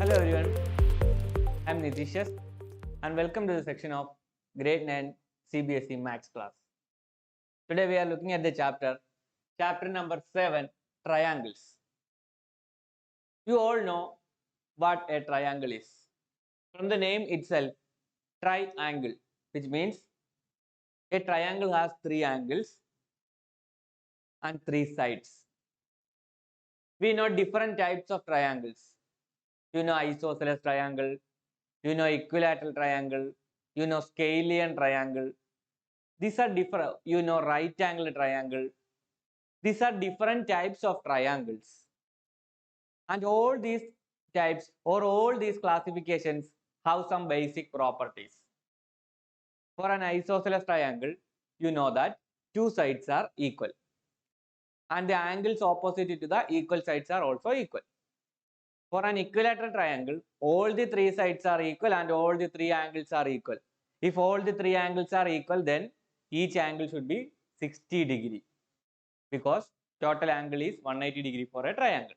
Hello everyone, I am Nitishas and welcome to the section of Grade 9 CBSE Maths class. Today we are looking at the chapter number 7, triangles. You all know what a triangle is. From the name itself, triangle, which means a triangle has 3 angles and 3 sides. We know different types of triangles. You know isosceles triangle, you know equilateral triangle, you know scalene triangle. These are different, you know right angle triangle. These are different types of triangles. And all these types or all these classifications have some basic properties. For an isosceles triangle, you know that two sides are equal. And the angles opposite to the equal sides are also equal. For an equilateral triangle, all the 3 sides are equal and all the 3 angles are equal. If all the 3 angles are equal, then each angle should be 60 degree because total angle is 180 degree for a triangle.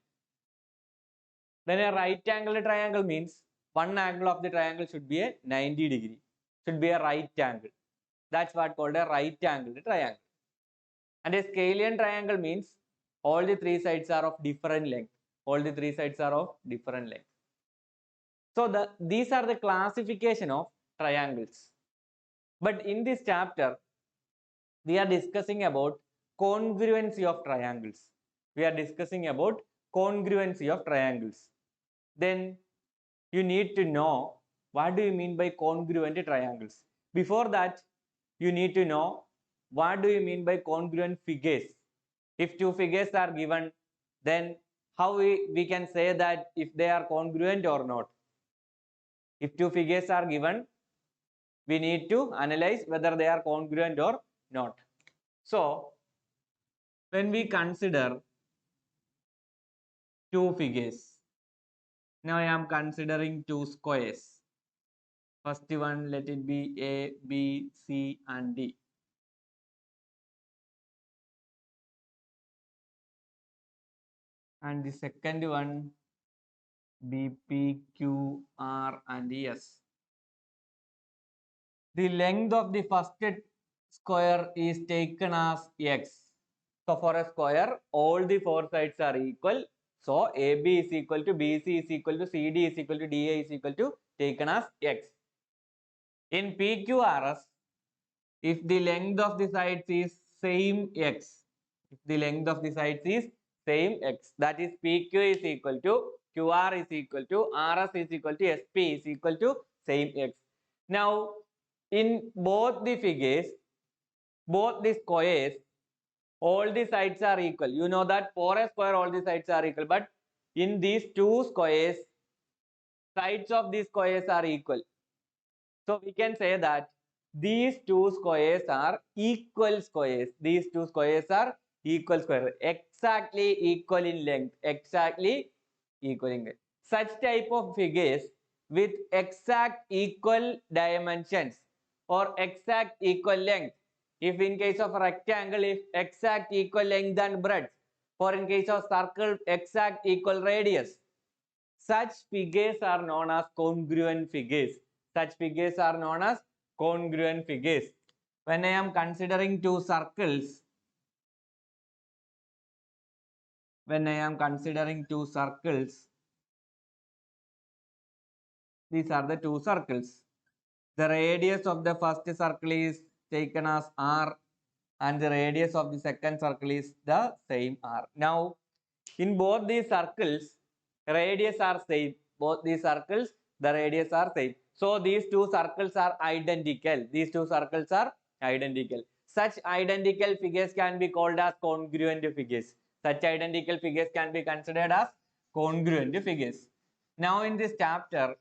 Then a right angle triangle means one angle of the triangle should be a 90 degree, should be a right angle. That's what called a right angle triangle. And a scalene triangle means all the 3 sides are of different length. All the 3 sides are of different length. So these are the classification of triangles. But in this chapter, we are discussing about congruency of triangles. We are discussing about congruency of triangles. Then you need to know what do you mean by congruent triangles. Before that, you need to know what do you mean by congruent figures. If two figures are given, then how we can say that if they are congruent or not. If two figures are given, we need to analyze whether they are congruent or not. So, when we consider two figures, now I am considering two squares. First one, let it be A, B, C and D. And the second one, B, P, Q, R and S. The length of the first square is taken as X. So for a square, all the 4 sides are equal. So AB is equal to BC is equal to CD is equal to DA is equal to taken as X. In PQRS, if the length of the sides is same X, if the length of the sides is same X, that is PQ is equal to QR is equal to RS is equal to SP is equal to same X. Now, in both the figures, both the squares, all the sides are equal. You know that for a square, all the sides are equal. But in these two squares, sides of these squares are equal. So we can say that these two squares are equal squares. These two squares are equal squares. Exactly equal in length. Exactly equal in length. Such type of figures with exact equal dimensions or exact equal length. If in case of a rectangle, if exact equal length and breadth, or in case of circle, exact equal radius, such figures are known as congruent figures. Such figures are known as congruent figures. When I am considering two circles, these are the two circles. The radius of the first circle is taken as R and the radius of the second circle is the same R. Now, in both these circles, radius are same. Both these circles, the radius are same. So, these two circles are identical. These two circles are identical. Such identical figures can be called as congruent figures. Such identical figures can be considered as congruent figures. Now, in this chapter,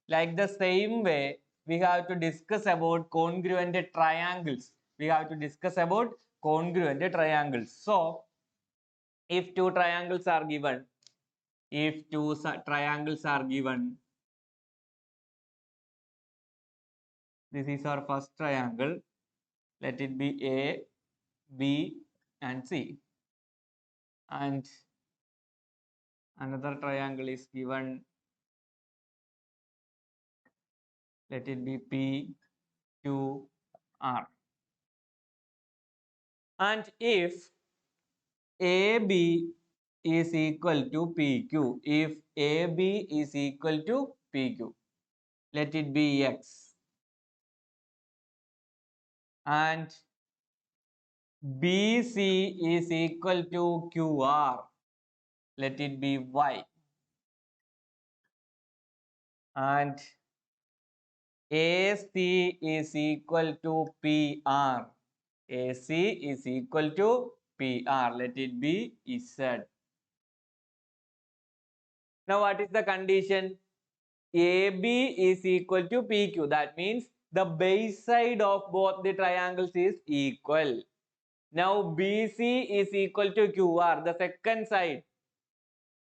like the same way, we have to discuss about congruent triangles. We have to discuss about congruent triangles. So, if two triangles are given, this is our first triangle. Let it be A, B and C. And another triangle is given Let it be P, Q, R. And if AB is equal to PQ, if AB is equal to PQ, let it be X. And BC is equal to QR, let it be Y. And AC is equal to PR. AC is equal to PR. Let it be Z. Now, what is the condition? AB is equal to PQ. That means the base side of both the triangles is equal. Now, BC is equal to QR. The second side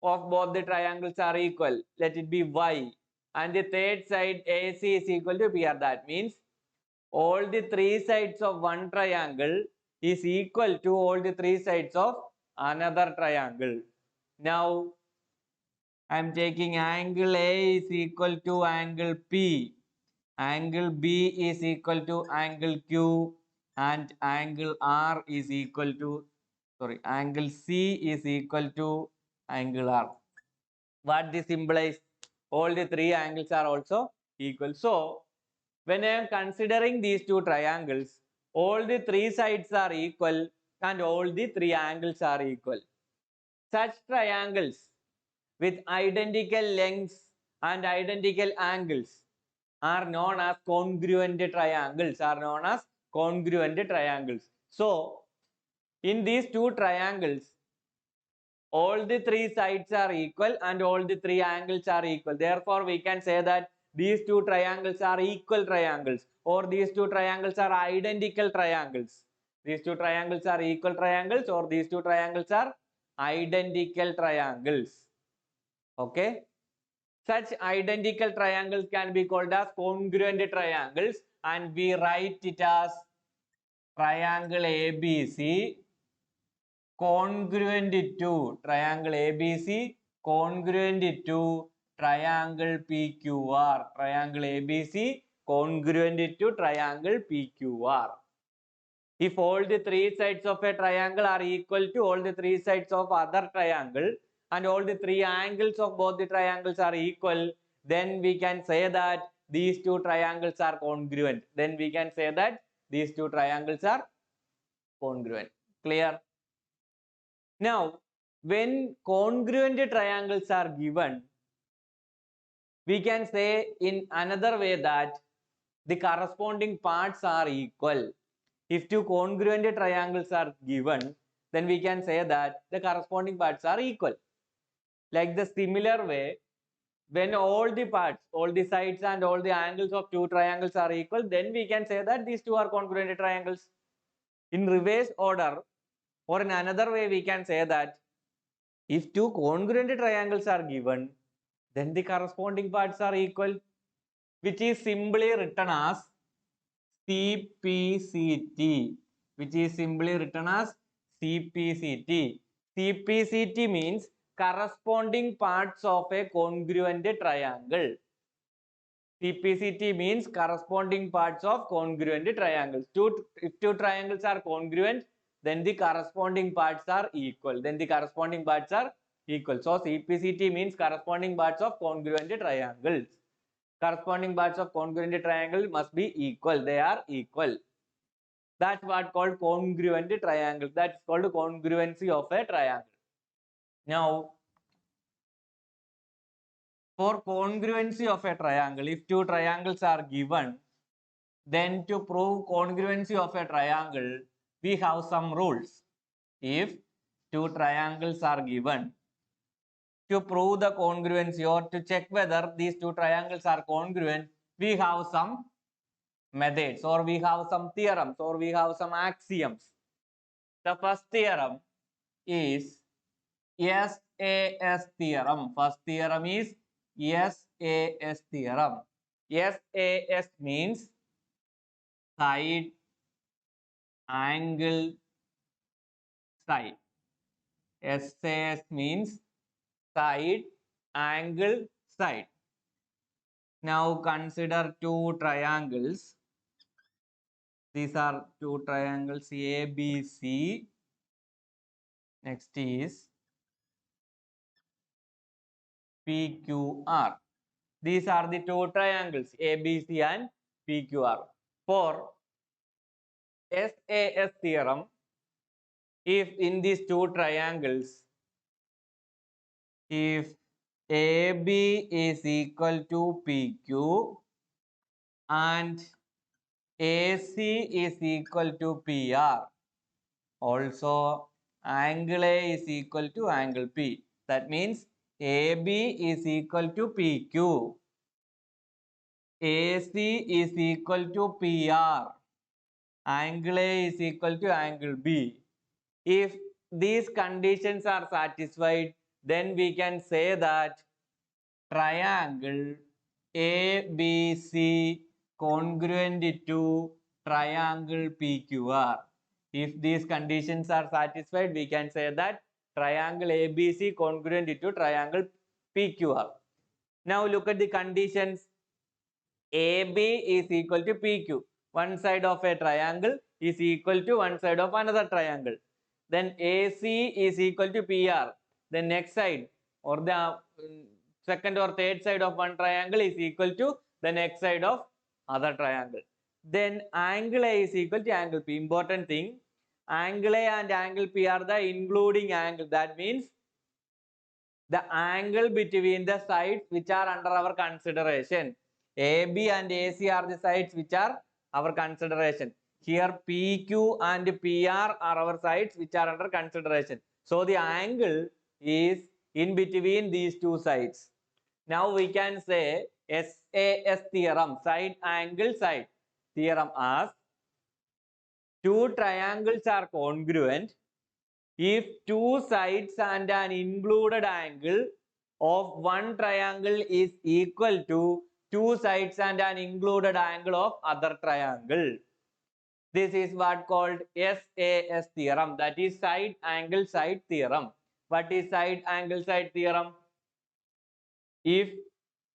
of both the triangles are equal. Let it be Y. And the third side AC is equal to PR. That means all the three sides of one triangle is equal to all the three sides of another triangle. Now, I am taking angle A is equal to angle P, angle B is equal to angle Q, and angle R is equal to, angle C is equal to angle R. What this implies? All the three angles are also equal. So, when I am considering these two triangles, all the three sides are equal and all the three angles are equal. Such triangles with identical lengths and identical angles are known as congruent triangles. So, in these two triangles, all the three sides are equal and all the three angles are equal. Therefore, we can say that these two triangles are equal triangles, or these two triangles are identical triangles. These two triangles are equal triangles, or these two triangles are identical triangles. Okay. Such identical triangles can be called as congruent triangles, and we write it as triangle ABC congruent to triangle ABC congruent to triangle PQR. Triangle ABC congruent to triangle PQR. If all the three sides of a triangle are equal to all the three sides of other triangle and all the three angles of both the triangles are equal, then we can say that these two triangles are congruent. Then we can say that these two triangles are congruent. Clear? Now, when congruent triangles are given, we can say in another way that the corresponding parts are equal. If two congruent triangles are given, then we can say that the corresponding parts are equal. Like the similar way, when all the parts, all the sides and all the angles of two triangles are equal, then we can say that these two are congruent triangles. In reverse order, or in another way, we can say that if two congruent triangles are given, then the corresponding parts are equal, which is simply written as CPCT, which is simply written as CPCT. CPCT means corresponding parts of a congruent triangle. CPCT means corresponding parts of congruent triangles. If two triangles are congruent, then the corresponding parts are equal. So CPCT means corresponding parts of congruent triangles. Corresponding parts of congruent triangle must be equal. They are equal. That's what called congruent triangle. That's called congruency of a triangle. Now, for congruency of a triangle, if two triangles are given, then to prove congruency of a triangle, we have some rules. If two triangles are given, to prove the congruency or to check whether these two triangles are congruent, we have some methods, or we have some theorems, or we have some axioms. The first theorem is SAS theorem. First theorem is SAS theorem. SAS means side, angle, side. SAS means side, angle, side. Now consider two triangles. These are two triangles ABC. Next is PQR. These are the two triangles ABC and PQR. For SAS theorem, if in these two triangles, if AB is equal to PQ and AC is equal to PR, also angle A is equal to angle P. That means AB is equal to PQ, AC is equal to PR, angle A is equal to angle B. If these conditions are satisfied, then we can say that triangle ABC congruent to triangle PQR. If these conditions are satisfied, we can say that triangle ABC congruent to triangle PQR. Now look at the conditions. AB is equal to PQ. One side of a triangle is equal to one side of another triangle. Then AC is equal to PR. The next side or the second or third side of one triangle is equal to the next side of other triangle. Then angle A is equal to angle P. Important thing, angle A and angle P are the including angle. That means the angle between the sides which are under our consideration. AB and AC are the sides which are our consideration. Here PQ and PR are our sides which are under consideration. So the angle is in between these two sides. Now we can say SAS theorem, side angle side theorem, as two triangles are congruent if two sides and an included angle of one triangle is equal to two sides and an included angle of other triangle. This is what called SAS theorem, that is side angle side theorem. What is side angle side theorem? If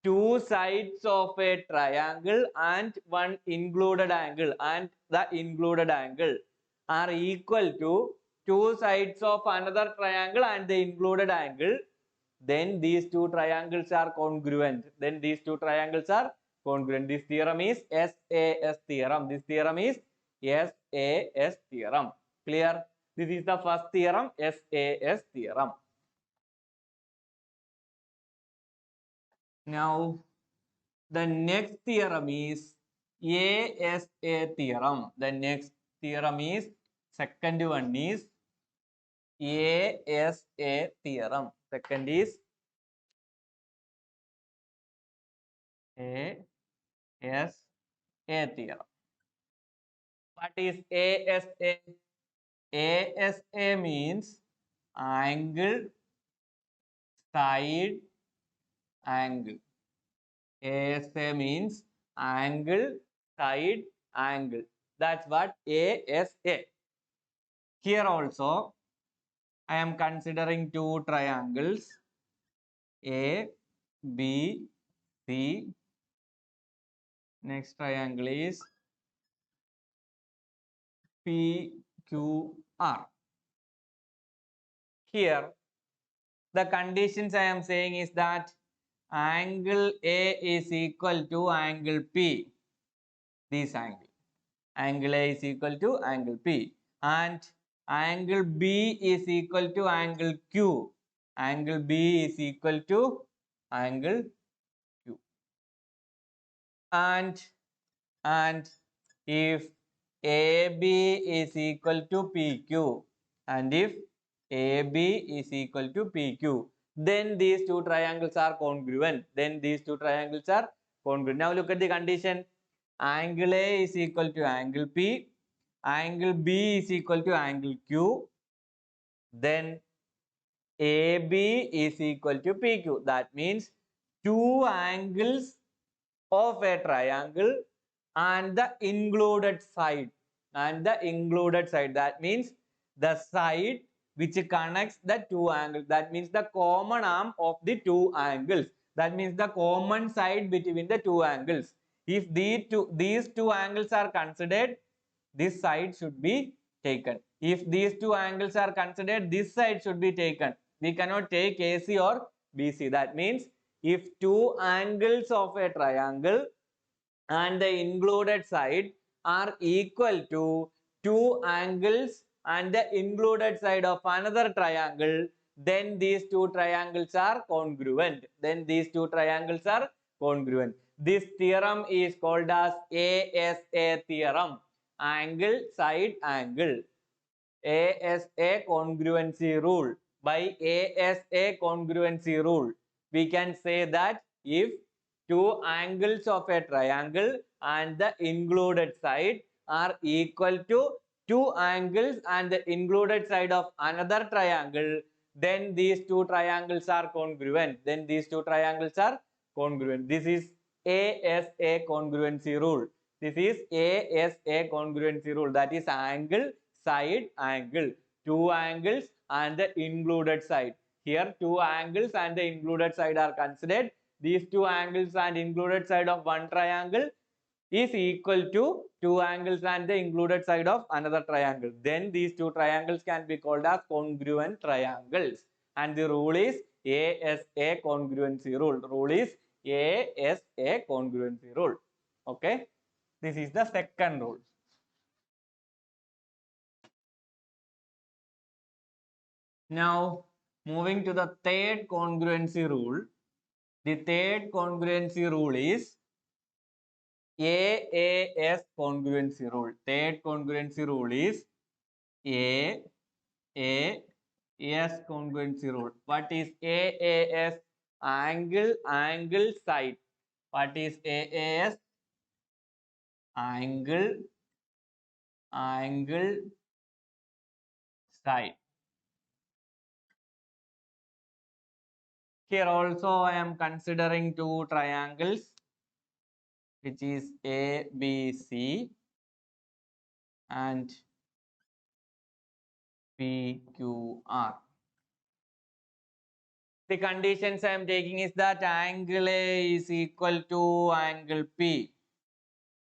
two sides of a triangle and one included angle and the included angle are equal to two sides of another triangle and the included angle, then these two triangles are congruent. Then these two triangles are congruent. This theorem is SAS theorem. This theorem is SAS theorem. Clear? This is the first theorem, SAS theorem. Now the next theorem is ASA theorem. The next theorem is, second one is ASA theorem. Second is ASA theorem. What is ASA? ASA means angle, side, angle. ASA means angle, side, angle. That's what ASA. Here also, I am considering two triangles A, B, C. Next triangle is PQR. Here, the conditions I am saying is that angle A is equal to angle P. This angle. Angle A is equal to angle P. And angle B is equal to angle Q. Angle B is equal to angle Q. And if AB is equal to PQ and if AB is equal to PQ, then these two triangles are congruent. Then these two triangles are congruent. Now look at the condition. Angle A is equal to angle P. Angle B is equal to angle Q. Then AB is equal to PQ. That means two angles of a triangle and the included side that means the side which connects the two angles, that means the common arm of the two angles, That means the common side between the two angles. If these two angles are considered, this side should be taken. If these two angles are considered, this side should be taken. We cannot take AC or BC. That means if two angles of a triangle and the included side are equal to two angles and the included side of another triangle, then these two triangles are congruent. Then these two triangles are congruent. This theorem is called as ASA theorem, angle side angle. ASA congruency rule. By ASA congruency rule, we can say that if two angles of a triangle and the included side are equal to two angles and the included side of another triangle, then these two triangles are congruent. Then these two triangles are congruent. This is ASA congruency rule. This is ASA congruency rule. That is angle side angle. Two angles and the included side. Here two angles and the included side are considered. These two angles and included side of one triangle is equal to two angles and the included side of another triangle. Then these two triangles can be called as congruent triangles. And the rule is ASA congruency rule. Rule is ASA congruency rule. Okay. This is the second rule. Now, moving to the third congruency rule. The third congruency rule is AAS congruency rule. Third congruency rule is AAS congruency rule. What is AAS? Angle, side. What is AAS? Angle, side. Here also I am considering two triangles, which is ABC and PQR. The conditions I am taking is that angle A is equal to angle P.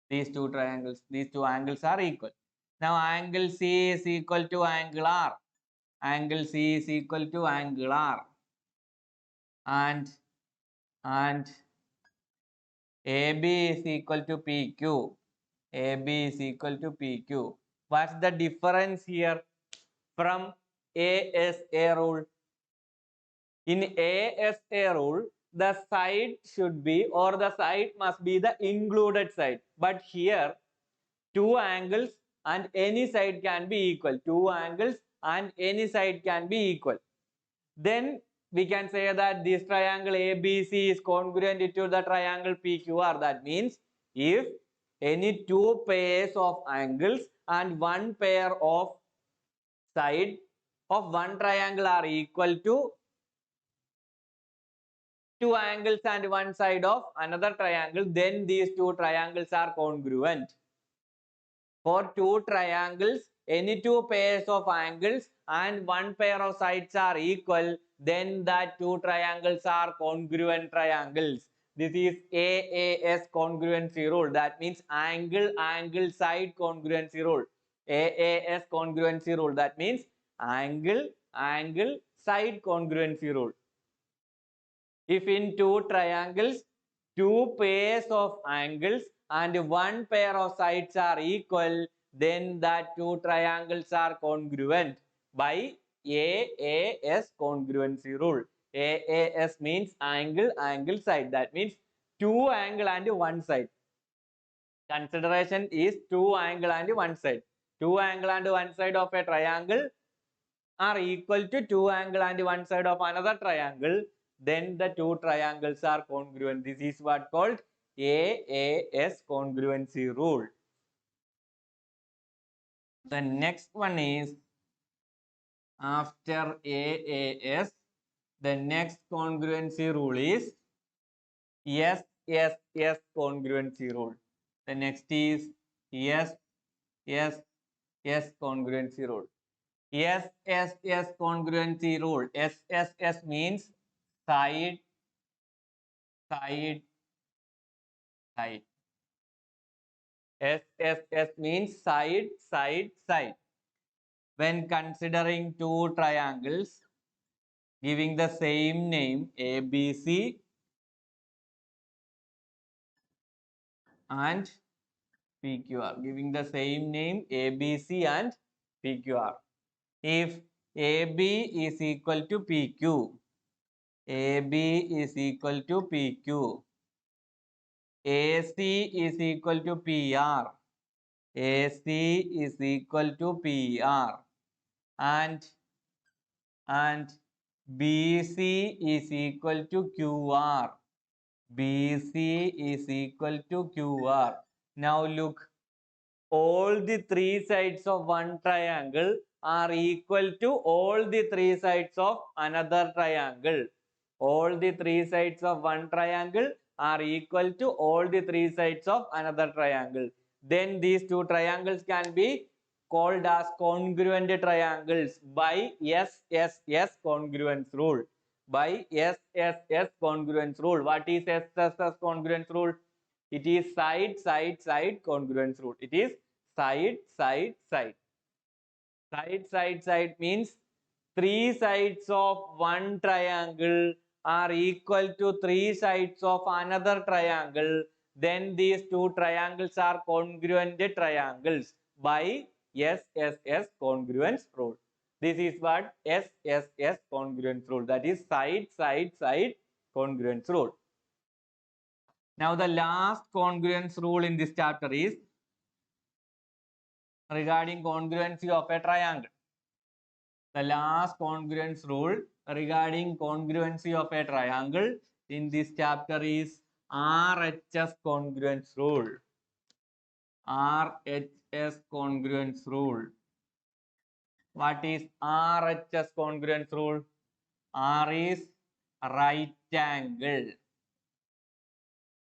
These two triangles, these two angles are equal. Now angle C is equal to angle R. Angle C is equal to angle R. And AB is equal to PQ. AB is equal to PQ. What's the difference here from ASA rule? In ASA rule, the side should be, or the side must be the included side. But here, two angles and any side can be equal. Two angles and any side can be equal. Then we can say that this triangle ABC is congruent to the triangle PQR. That means if any two pairs of angles and one pair of side of one triangle are equal to two angles and one side of another triangle, then these two triangles are congruent. For two triangles, any two pairs of angles and one pair of sides are equal, then that two triangles are congruent triangles. This is AAS congruency rule. That means angle side congruency rule. AAS congruency rule. That means angle side congruency rule. If in two triangles, two pairs of angles and one pair of sides are equal, then that two triangles are congruent by AAS congruency rule. AAS means angle side. That means two angle and one side. Consideration is two angle and one side. Two angle and one side of a triangle are equal to two angle and one side of another triangle, then the two triangles are congruent. This is what called AAS congruency rule. The next one is after AAS, the next congruency rule is SSS congruency rule. The next is SSS congruency rule. SSS congruency rule. SSS means side side, side. S means side, side, side. When considering two triangles giving the same name ABC and PQR, giving the same name ABC and PQR. If AB is equal to PQ, AB is equal to PQ, AC is equal to PR, AC is equal to PR, and BC is equal to QR. BC is equal to QR. Now look, all the three sides of one triangle are equal to all the three sides of another triangle. All the three sides of one triangle are equal to all the three sides of another triangle. Then these two triangles can be called as congruent triangles by SSS congruence rule. By SSS congruence rule. What is SSS congruence rule? It is side, side, side congruence rule. It is side, side, side. Side, side, side means three sides of one triangle are equal to three sides of another triangle. Then these two triangles are congruent triangles by SSS congruence rule. This is what SSS congruence rule. That is side, side, side congruence rule. Now the last congruence rule in this chapter is regarding congruency of a triangle. The last congruence rule regarding congruency of a triangle in this chapter is RHS congruence rule. RHS congruence rule. What is RHS congruence rule? R is right angle.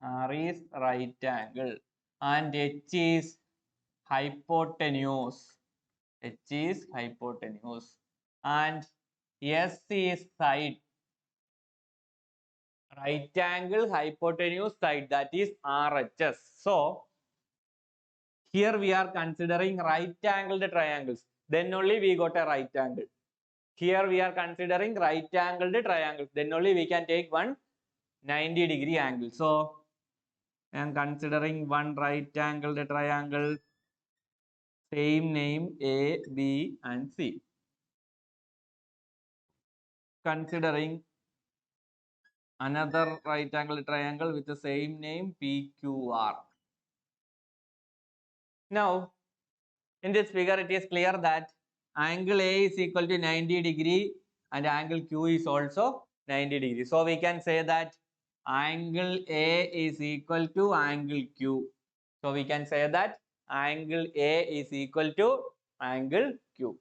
R is right angle. And H is hypotenuse. H is hypotenuse. And S is side. Right angle, hypotenuse, side. That is RHS. So, here we are considering right angled triangles. Then only we got a right angle. Here we are considering right angled triangles. Then only we can take one 90-degree angle. So, I am considering one right angled triangle. Same name A, B and C. Considering another right angle triangle with the same name PQR. Now, in this figure, it is clear that angle A is equal to 90 degree and angle Q is also 90 degree. So, we can say that angle A is equal to angle Q. So, we can say that angle A is equal to angle Q.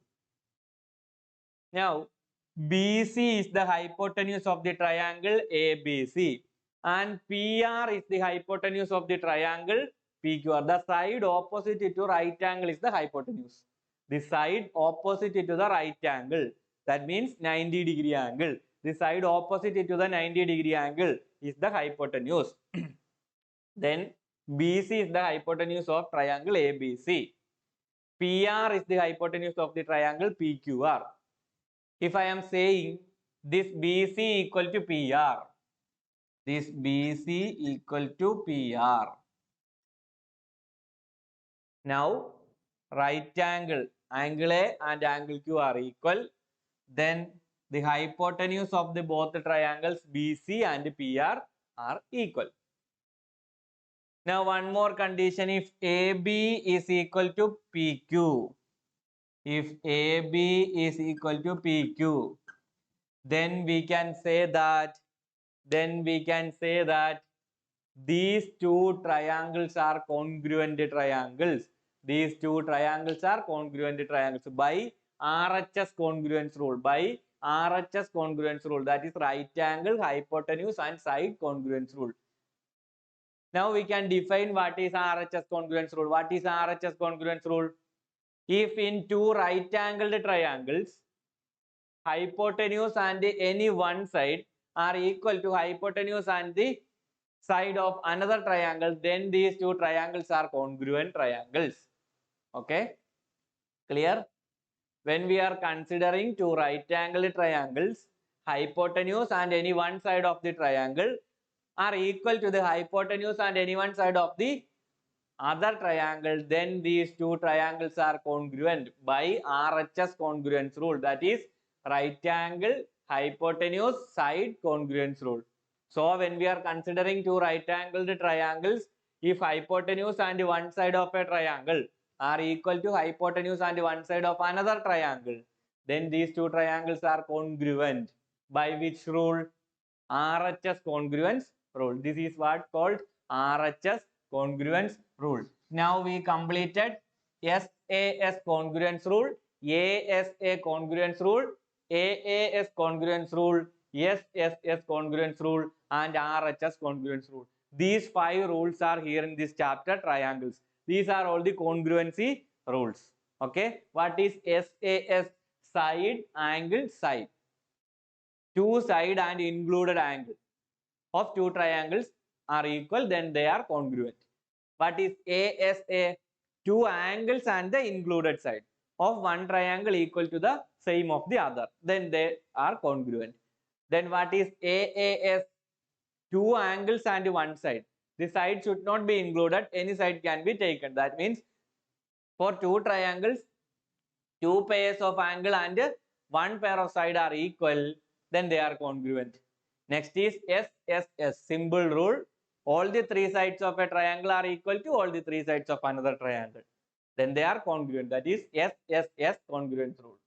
Now, BC is the hypotenuse of the triangle ABC and PR is the hypotenuse of the triangle PQR. The side opposite to right angle is the hypotenuse. The side opposite to the right angle, that means 90-degree angle. The side opposite to the 90-degree angle is the hypotenuse. Then BC is the hypotenuse of triangle ABC. PR is the hypotenuse of the triangle PQR. If I am saying this BC equal to PR, this BC equal to PR. Now, right angle, angle A and angle Q are equal. Then the hypotenuse of the both triangles BC and PR are equal. Now, one more condition, if AB is equal to PQ, if AB is equal to PQ, then we can say that these two triangles are congruent triangles. These two triangles are congruent triangles by RHS congruence rule. By RHS congruence rule, that is right angle, hypotenuse and side congruence rule. Now we can define what is RHS congruence rule. What is RHS congruence rule? If in two right angled triangles, hypotenuse and any one side are equal to hypotenuse and the side of another triangle, then these two triangles are congruent triangles. Okay, clear? When we are considering two right angle triangles, hypotenuse and any one side of the triangle are equal to the hypotenuse and any one side of the other triangle, then these two triangles are congruent by RHS congruence rule, that is right angle hypotenuse side congruence rule. So when we are considering two right angled triangles, if hypotenuse and one side of a triangle are equal to hypotenuse and one side of another triangle, then these two triangles are congruent by which rule? RHS congruence rule. This is what called RHS congruence rule. Now we completed SAS congruence rule, ASA congruence rule, AAS congruence rule, SSS congruence rule, and RHS congruence rule. These 5 rules are here in this chapter, triangles. These are all the congruency rules. Okay, what is SAS? Side, angle, side. Two side and included angle of two triangles are equal, then they are congruent. What is ASA? Two angles and the included side of one triangle equal to the same of the other, then they are congruent. Then what is AAS? Two angles and one side. The side should not be included, any side can be taken. That means for two triangles, two pairs of angle and one pair of side are equal, then they are congruent. Next is SSS, symbol rule. All the three sides of a triangle are equal to all the three sides of another triangle. Then they are congruent. That is SSS congruence rule.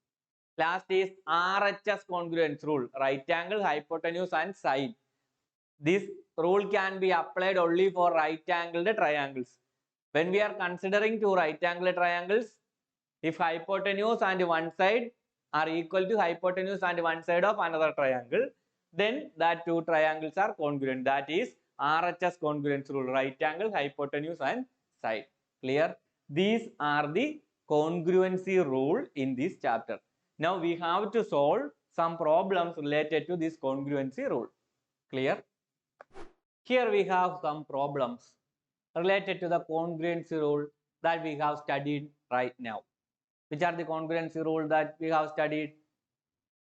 Last is RHS congruence rule. Right angle, hypotenuse and side. This rule can be applied only for right angled triangles. When we are considering two right angled triangles, if hypotenuse and one side are equal to hypotenuse and one side of another triangle, then that two triangles are congruent. That is RHS congruence rule, right angle, hypotenuse and side. Clear? These are the congruency rule in this chapter. Now we have to solve some problems related to this congruency rule. Clear? Here we have some problems related to the congruency rule that we have studied right now. Which are the congruency rule that we have studied?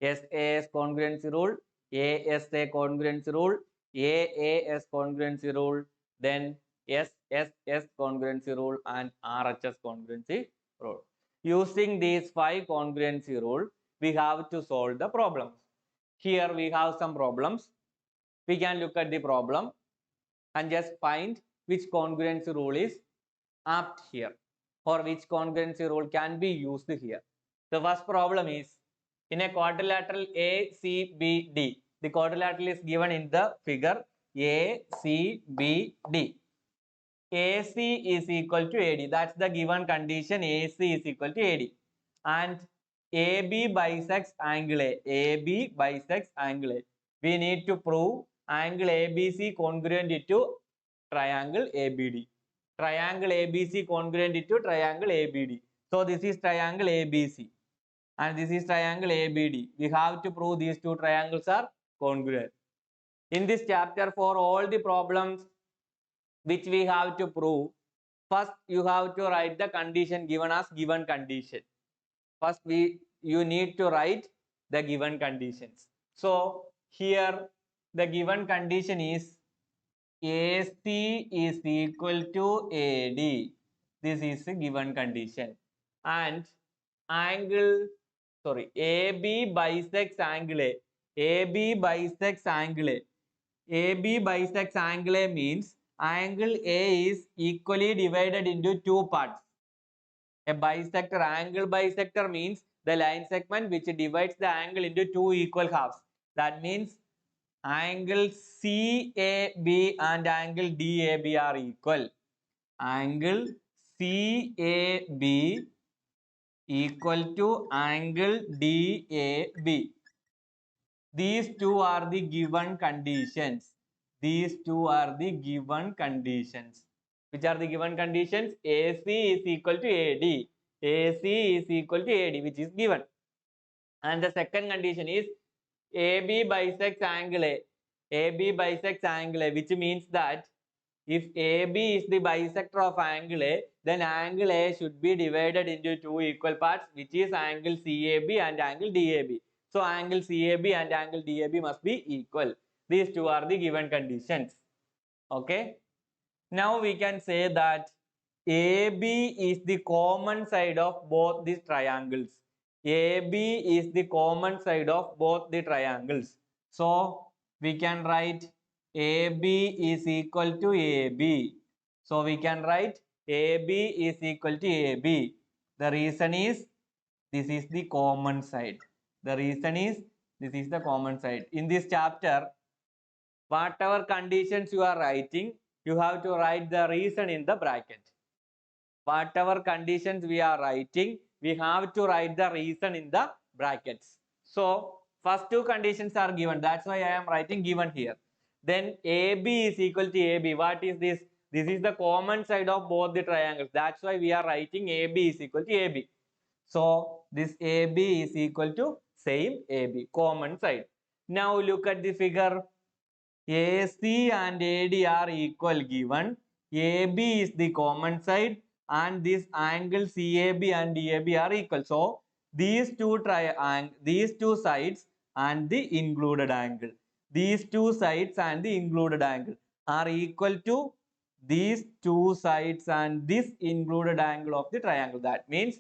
SAS congruency rule, ASA congruency rule, AAS congruency rule, then SSS congruency rule and RHS congruency rule. Using these 5 congruency rule, we have to solve the problems. Here we have some problems. We can look at the problem and just find which congruency rule is apt here, or which congruency rule can be used here. The first problem is in a quadrilateral ACBD. The quadrilateral is given in the figure ACBD. AC is equal to AD. That's the given condition. AC is equal to AD. And AB bisects angle A. AB bisects angle A. We need to prove angle ABC congruent to triangle ABD. Triangle ABC congruent to triangle ABD. So this is triangle ABC and this is triangle ABD. We have to prove these two triangles are congruent. In this chapter, for all the problems which we have to prove, first you have to write the condition given as given condition. First you need to write the given conditions. So here the given condition is AC is equal to AD. This is a given condition. And AB bisects angle A. AB bisects angle A. AB bisects angle A means angle A is equally divided into two parts. A bisector, angle bisector means the line segment which divides the angle into two equal halves. That means angle CAB and angle DAB are equal. Angle CAB equal to angle DAB. These two are the given conditions. These two are the given conditions. Which are the given conditions? AC is equal to AD. AC is equal to AD, which is given. And the second condition is AB bisects angle A. AB bisects angle A, which means that if AB is the bisector of angle A, then angle A should be divided into two equal parts, which is angle CAB and angle DAB. So angle CAB and angle DAB must be equal. These two are the given conditions. Okay. Now we can say that AB is the common side of both these triangles. AB is the common side of both the triangles. So we can write AB is equal to AB. So we can write AB is equal to AB. The reason is this is the common side. The reason is this is the common side. In this chapter, whatever conditions you are writing, you have to write the reason in the bracket. Whatever conditions we are writing, we have to write the reason in the brackets. So first two conditions are given. That's why I am writing given here. Then AB is equal to AB. What is this? This is the common side of both the triangles. That's why we are writing AB is equal to AB. So this AB is equal to same AB, common side. Now look at the figure. AC and AD are equal given. AB is the common side and this angle CAB and DAB are equal. So these two sides and the included angle. These two sides and the included angle are equal to these two sides and this included angle of the triangle. That means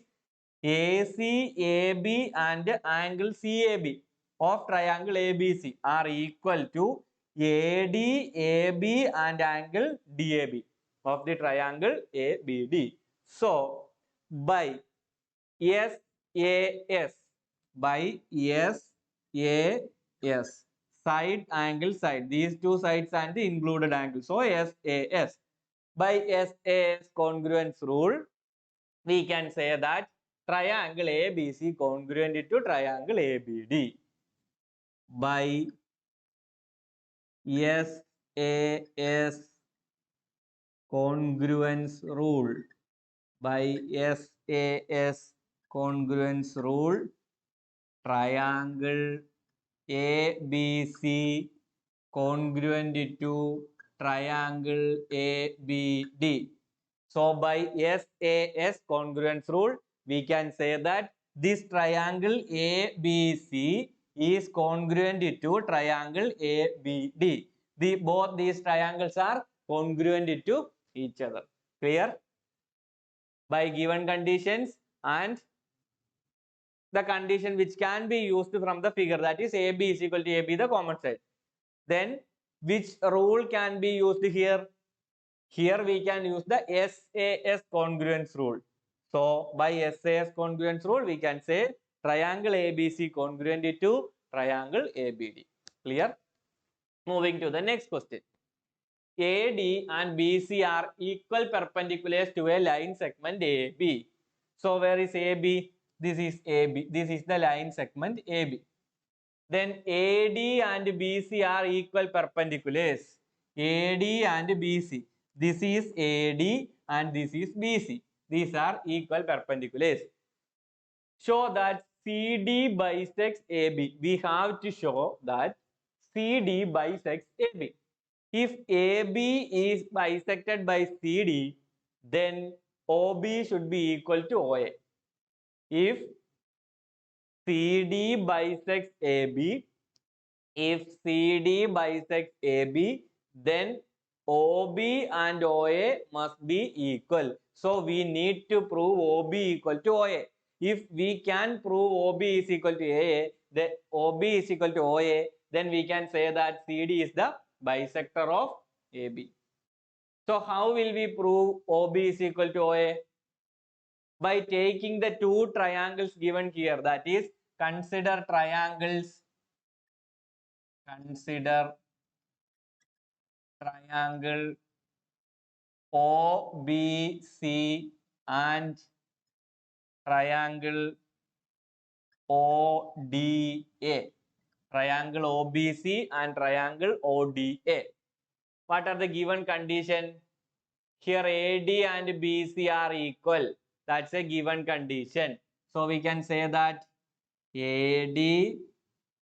AC, AB and angle CAB of triangle ABC are equal to AD, AB and angle DAB of the triangle ABD. So by SAS, side angle side, these two sides and the included angle. So SAS, by SAS congruence rule, we can say that triangle ABC congruent to triangle ABD. By SAS congruence rule, by SAS congruence rule, triangle ABC congruent to triangle ABD. So by SAS congruence rule, we can say that this triangle ABC is congruent to triangle ABD. Both these triangles are congruent to each other. Clear? By given conditions and the condition which can be used from the figure, that is AB is equal to AB, the common side. Then which rule can be used here? Here we can use the SAS congruence rule. So by SAS congruence rule, we can say triangle ABC congruent to triangle ABD. Clear? Moving to the next question. AD and BC are equal perpendiculars to a line segment AB. So where is AB? This is AB. This is the line segment AB. Then AD and BC are equal perpendiculars. AD and BC. This is AD and this is BC. These are equal perpendiculars. Show that CD bisects AB. We have to show that CD bisects AB. If AB is bisected by CD, then OB should be equal to OA. If CD bisects AB, if CD bisects AB, then OB and OA must be equal. So we need to prove OB equal to OA. If we can prove OB is equal to AA, then OB is equal to OA, then we can say that CD is the bisector of AB. So how will we prove OB is equal to OA? By taking the two triangles given here, that is, consider triangles OBC and triangle ODA. Triangle OBC and triangle ODA. What are the given condition? Here AD and BC are equal. That's a given condition. So we can say that AD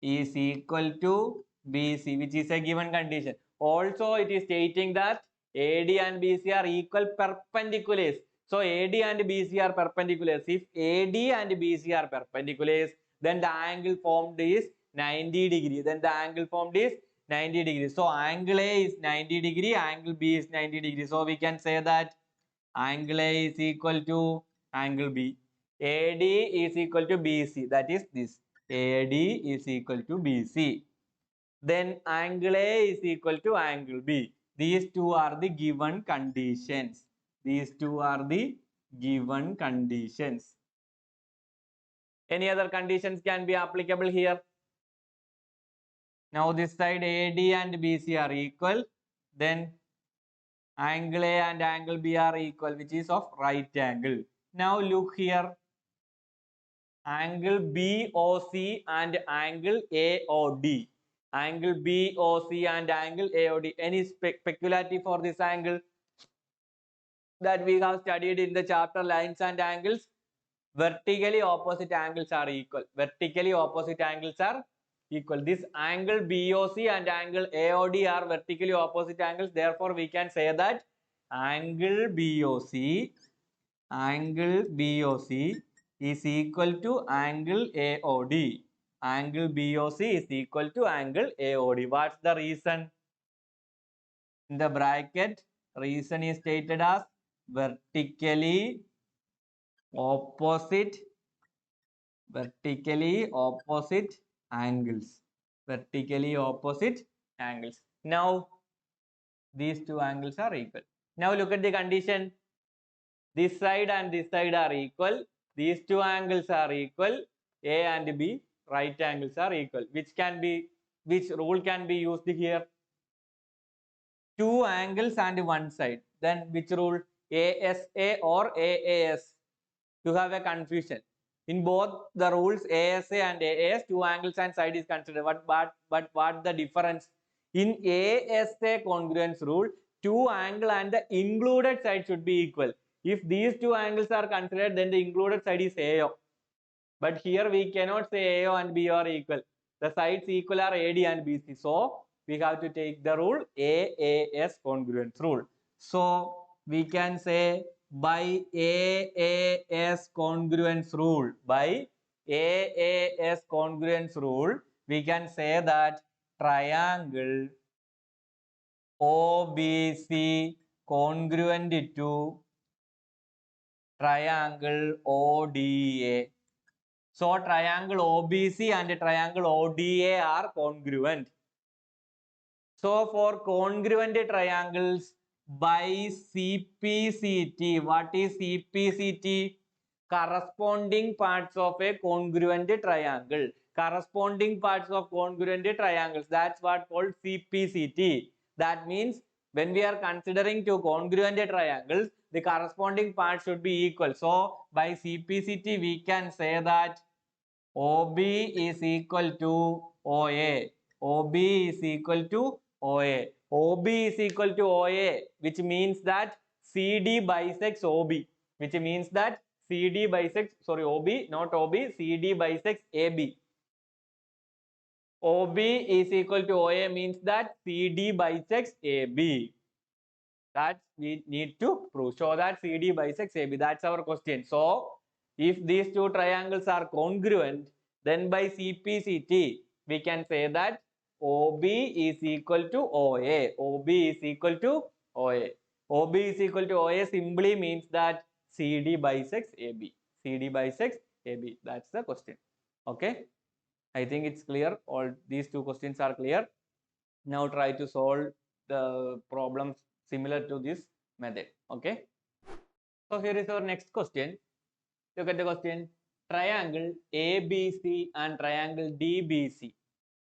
is equal to BC, which is a given condition. Also, it is stating that AD and BC are equal perpendiculars. So, AD and BC are perpendiculars. If AD and BC are perpendiculars, then the angle formed is 90 degree. Then the angle formed is 90 degree. So, angle A is 90 degree, angle B is 90 degree. So, we can say that angle A is equal to angle B. AD is equal to BC. That is this. AD is equal to BC. Then angle A is equal to angle B. These two are the given conditions. These two are the given conditions. Any other conditions can be applicable here? Now this side AD and BC are equal. Then angle A and angle B are equal, which is of right angle. Now look here. Angle BOC and angle AOD. Angle BOC and angle AOD. Any peculiarity for this angle that we have studied in the chapter lines and angles? Vertically opposite angles are equal. Vertically opposite angles are equal. This angle BOC and angle AOD are vertically opposite angles. Therefore, we can say that angle BOC is equal to angle AOD. Angle BOC is equal to angle AOD. What's the reason? In the bracket, reason is stated as vertically opposite angles. Vertically opposite angles. Now, these two angles are equal. Now, look at the condition. This side and this side are equal. These two angles are equal. A and B, right angles are equal. Which rule can be used here? Two angles and one side. Then which rule? ASA or AAS? You have a confusion. In both the rules ASA and AAS, two angles and side is considered. But what the difference? In ASA congruence rule, two angle and the included side should be equal. If these two angles are considered, then the included side is AO. But here we cannot say AO and BO are equal. The sides equal are AD and BC. So we have to take the rule AAS congruence rule. So we can say by AAS congruence rule, we can say that triangle OBC congruent to triangle ODA. So triangle OBC and triangle ODA are congruent. So for congruent triangles by CPCT, what is CPCT? Corresponding parts of a congruent triangle. Corresponding parts of congruent triangles. That's what called CPCT. That means when we are considering two congruent triangles, the corresponding parts should be equal. So by CPCT, we can say that OB is equal to OA. OB is equal to OA. OB is equal to OA, which means that CD bisects OB. Which means that CD bisects, sorry, OB, not OB, CD bisects AB. OB is equal to OA means that CD bisects AB. That we need to prove. Show that CD bisects AB. That's our question. So, if these two triangles are congruent, then by CPCT, we can say that OB is equal to OA. OB is equal to OA. OB is equal to OA simply means that CD bisects AB. CD bisects AB. That's the question. Okay. I think it's clear. All these two questions are clear. Now try to solve the problems similar to this method. Okay. So here is our next question. Look at the question. Triangle ABC and triangle DBC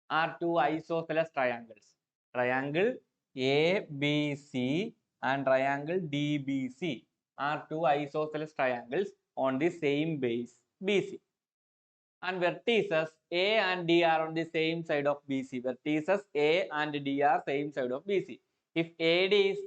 are two isosceles triangles. Triangle ABC and triangle DBC are two isosceles triangles on the same base BC. And vertices A and D are on the same side of BC. Vertices A and D are same side of BC. If AD is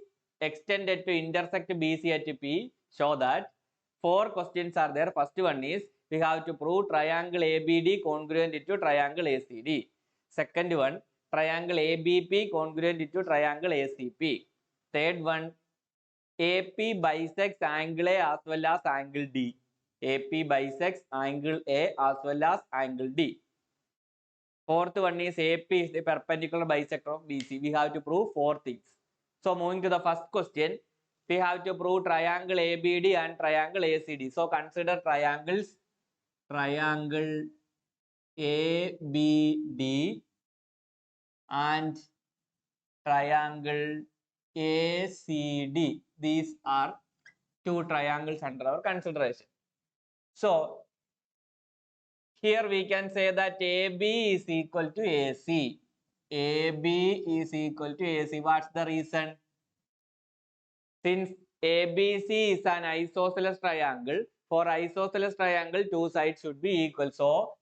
extended to intersect BC at P, show that. Four questions are there. First one is we have to prove triangle ABD congruent to triangle ACD. Second one, triangle ABP congruent to triangle ACP. Third one, AP bisects angle A as well as angle D. AP bisects angle A as well as angle D. Fourth one is AP is the perpendicular bisector of BC. We have to prove four things. So moving to the first question, we have to prove triangle ABD and triangle ACD. So consider triangles, triangle ABD and triangle ACD. These are two triangles under our consideration. So here we can say that AB is equal to AC. AB is equal to AC. What's the reason? Since ABC is an isosceles triangle, for isosceles triangle, two sides should be equal. So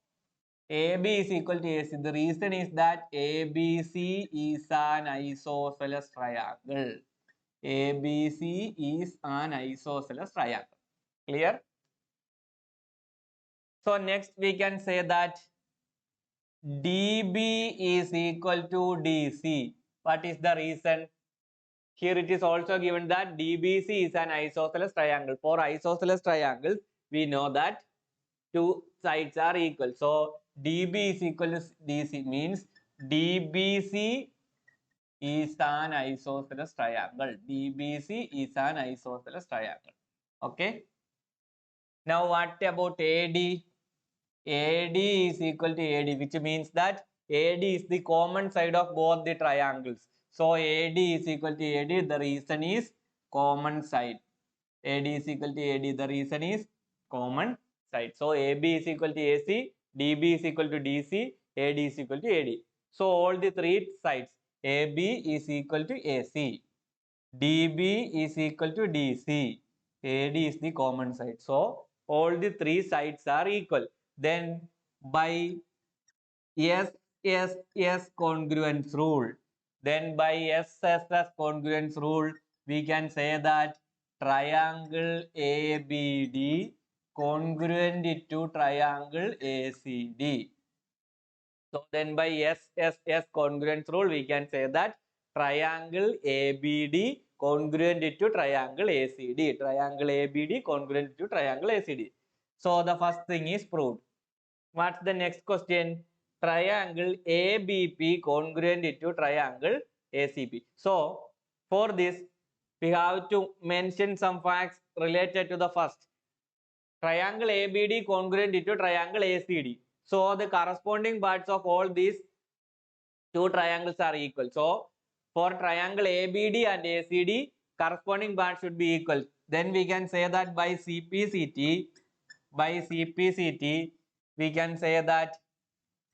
AB is equal to AC. The reason is that ABC is an isosceles triangle. ABC is an isosceles triangle. Clear? So next we can say that DB is equal to DC. What is the reason? Here it is also given that DBC is an isosceles triangle. For isosceles triangles, we know that two sides are equal. So DB is equal to DC means DBC is an isosceles triangle. DBC is an isosceles triangle. Okay. Now what about AD? AD is equal to AD, which means that AD is the common side of both the triangles. So AD is equal to AD, the reason is common side. AD is equal to AD, the reason is common side. So AB is equal to AC, DB is equal to DC, AD is equal to AD. So all the three sides, AB is equal to AC, DB is equal to DC, AD is the common side. So all the three sides are equal. Then by SSS congruence rule, then by SSS congruence rule, we can say that triangle ABD congruent to triangle ACD. So then by SSS congruence rule, we can say that triangle ABD congruent to triangle ACD. Triangle ABD congruent to triangle ACD. So the first thing is proved. What's the next question? Triangle ABP congruent to triangle ACP. So for this, we have to mention some facts related to the first. Triangle ABD congruent to triangle ACD. So the corresponding parts of all these two triangles are equal. So for triangle ABD and ACD, corresponding parts should be equal. Then we can say that by CPCT, we can say that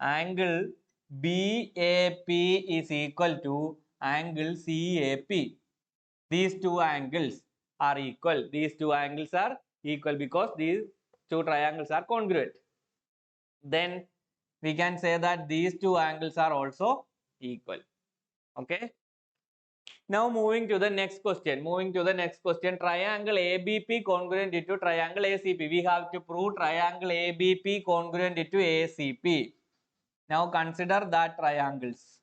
angle BAP is equal to angle CAP. These two angles are equal. These two angles are equal because these two triangles are congruent. Then we can say that these two angles are also equal. Okay. Now moving to the next question. Triangle ABP congruent to triangle ACP. We have to prove triangle ABP congruent to ACP. Now consider that triangles.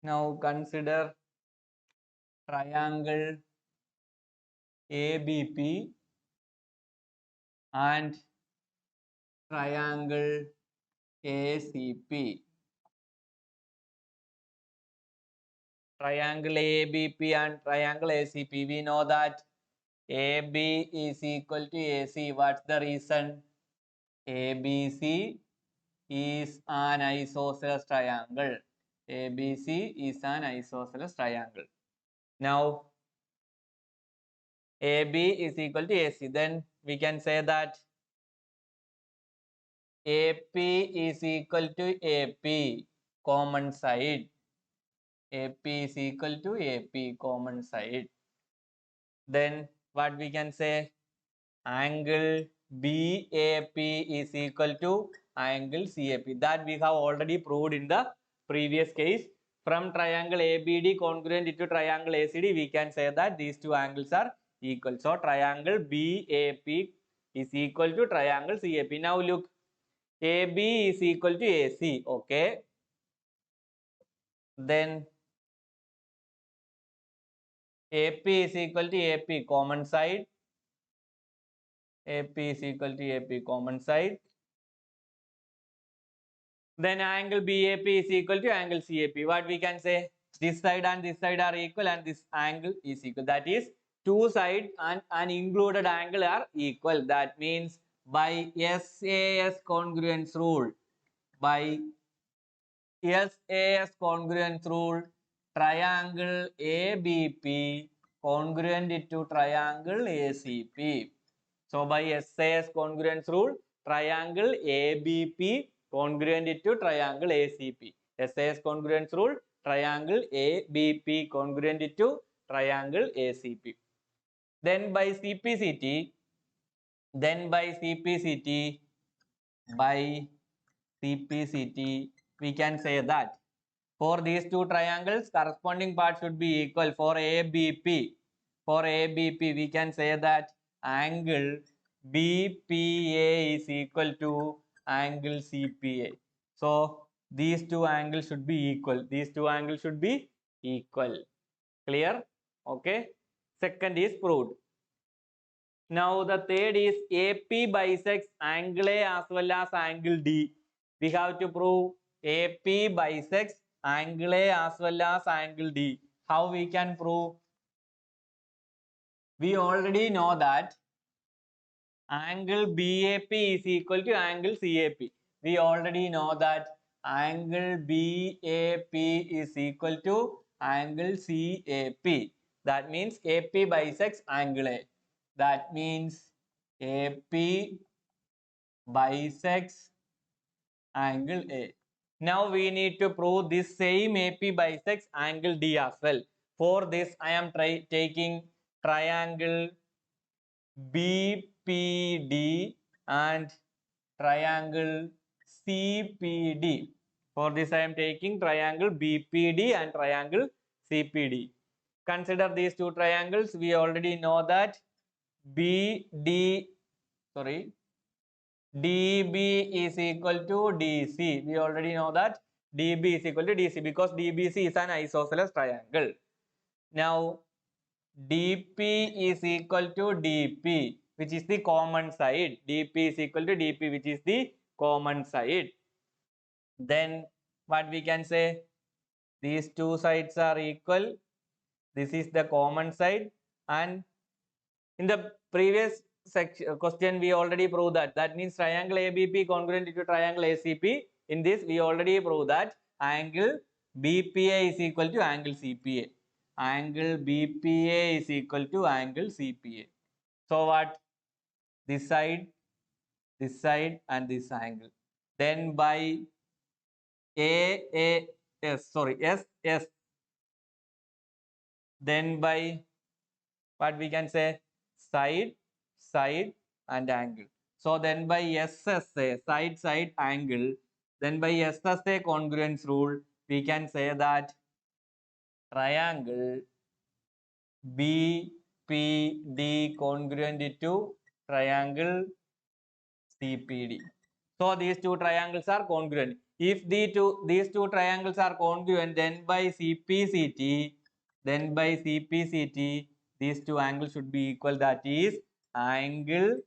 Now consider triangle ABP and triangle ACP. Triangle ABP and triangle ACP. We know that AB is equal to AC. What's the reason? ABC is an isosceles triangle. ABC is an isosceles triangle. Now AB is equal to AC. Then we can say that AP is equal to AP, common side. AP is equal to AP, common side. Then what we can say? Angle BAP is equal to angle CAP. That we have already proved in the previous case. From triangle ABD congruent to triangle ACD, we can say that these two angles are equal. So triangle BAP is equal to triangle CAP. Now look, AB is equal to AC. Okay. Then AP is equal to AP common side. AP is equal to AP common side. Then angle BAP is equal to angle CAP. What we can say? This side and this side are equal and this angle is equal. That is, two sides and an included angle are equal. That means by SAS congruence rule, by SAS congruence rule, triangle ABP congruent to triangle ACP. So by SAS congruence rule, triangle ABP congruent to triangle ACP. SAS congruence rule, triangle ABP congruent to triangle ACP. Then by CPCT, by CPCT, we can say that for these two triangles, corresponding part should be equal. For ABP, we can say that angle BPA is equal to angle CPA. So these two angles should be equal. These two angles should be equal. Clear? Okay. Second is proved. Now the third is AP bisects angle A as well as angle D. We have to prove AP bisects angle A as well as angle D. How we can prove? We already know that angle BAP is equal to angle CAP. We already know that angle BAP is equal to angle CAP. That means AP bisects angle A. That means AP bisects angle A. Now we need to prove this same AP bisects angle D as well. For this, I am taking triangle BPD and triangle CPD. For this, I am taking triangle BPD and triangle CPD. Consider these two triangles. We already know that DB is equal to DC. We already know that DB is equal to DC because DBC is an isosceles triangle. Now, DP is equal to DP, which is the common side. DP is equal to DP, which is the common side. Then what we can say? These two sides are equal. This is the common side. And in the previous question, we already proved that. That means triangle ABP congruent to triangle ACP. In this, we already proved that angle BPA is equal to angle CPA. Angle BPA is equal to angle CPA. So what? This side, and this angle. Then by SS. Then by what we can say? Side, and angle. So then by SSA, side, angle, then by SSA congruence rule, we can say that triangle BPD congruent to triangle CPD. So these two triangles are congruent. If these two triangles are congruent, then by CPCT, these two angles should be equal. That is, angle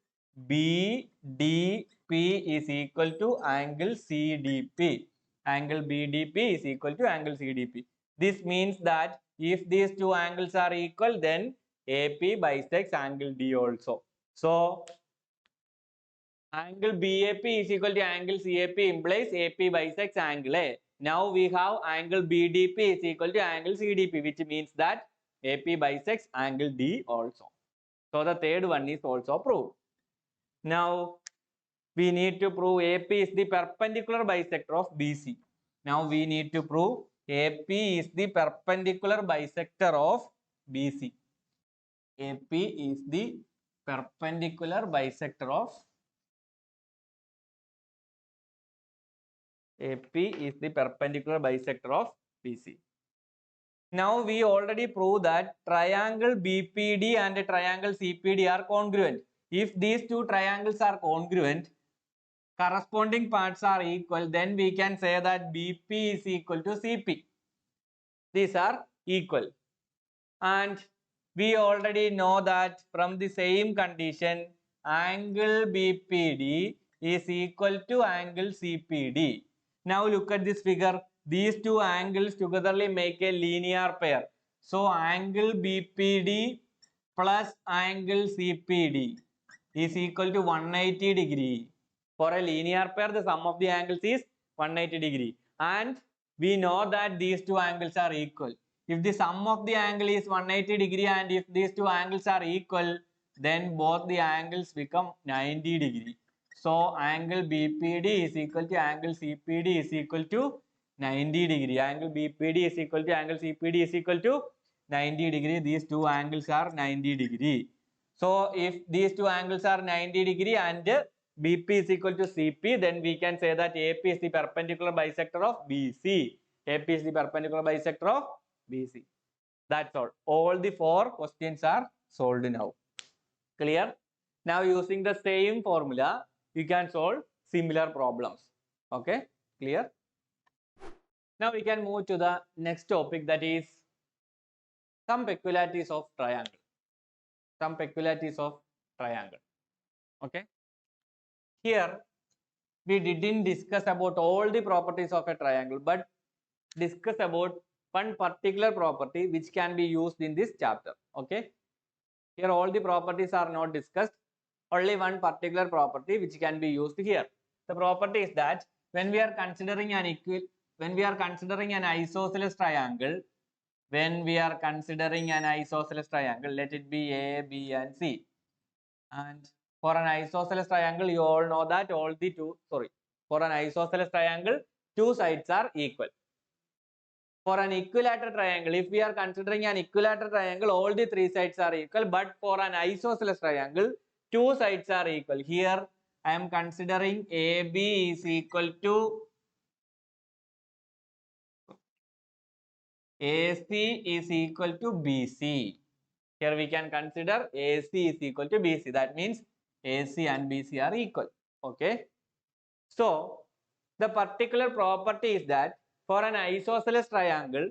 BDP is equal to angle CDP. Angle BDP is equal to angle CDP. This means that if these two angles are equal, then AP bisects angle D also. So angle BAP is equal to angle CAP implies AP bisects angle A. Now we have angle BDP is equal to angle CDP, which means that AP bisects angle D also. So the third one is also proved. Now we need to prove AP is the perpendicular bisector of BC. Now we need to prove AP is the perpendicular bisector of BC. AP is the perpendicular bisector of AP is the perpendicular bisector of BC. Now we already proved that triangle BPD and triangle CPD are congruent. If these two triangles are congruent, corresponding parts are equal, then we can say that BP is equal to CP. These are equal. And we already know that from the same condition, angle BPD is equal to angle CPD. Now look at this figure. These two angles togetherly make a linear pair. So angle BPD plus angle CPD is equal to 180 degree. For a linear pair, the sum of the angles is 180 degree. And we know that these two angles are equal. If the sum of the angle is 180 degree and if these two angles are equal, then both the angles become 90 degree. So angle BPD is equal to angle CPD is equal to 90 degree. Angle BPD is equal to angle CPD is equal to 90 degree. These two angles are 90 degree. So if these two angles are 90 degree and BP is equal to CP, then we can say that AP is the perpendicular bisector of BC. AP is the perpendicular bisector of BC. That's all. All the four questions are solved now. Clear? Now using the same formula, you can solve similar problems. Okay? Clear? Now we can move to the next topic, that is some peculiarities of triangle. Some peculiarities of triangle. Okay? Here we didn't discuss about all the properties of a triangle, but discuss about one particular property which can be used in this chapter. Okay, here all the properties are not discussed, only one particular property which can be used here. The property is that when we are considering an isosceles triangle, let it be A, B and C, and for an isosceles triangle, you all know that for an isosceles triangle, two sides are equal. For an equilateral triangle, if we are considering an equilateral triangle, all the three sides are equal. But for an isosceles triangle, two sides are equal. Here, I am considering AB is equal to AC is equal to BC. Here we can consider AC is equal to BC. That means AC and BC are equal. Okay. So, the particular property is that for an isosceles triangle,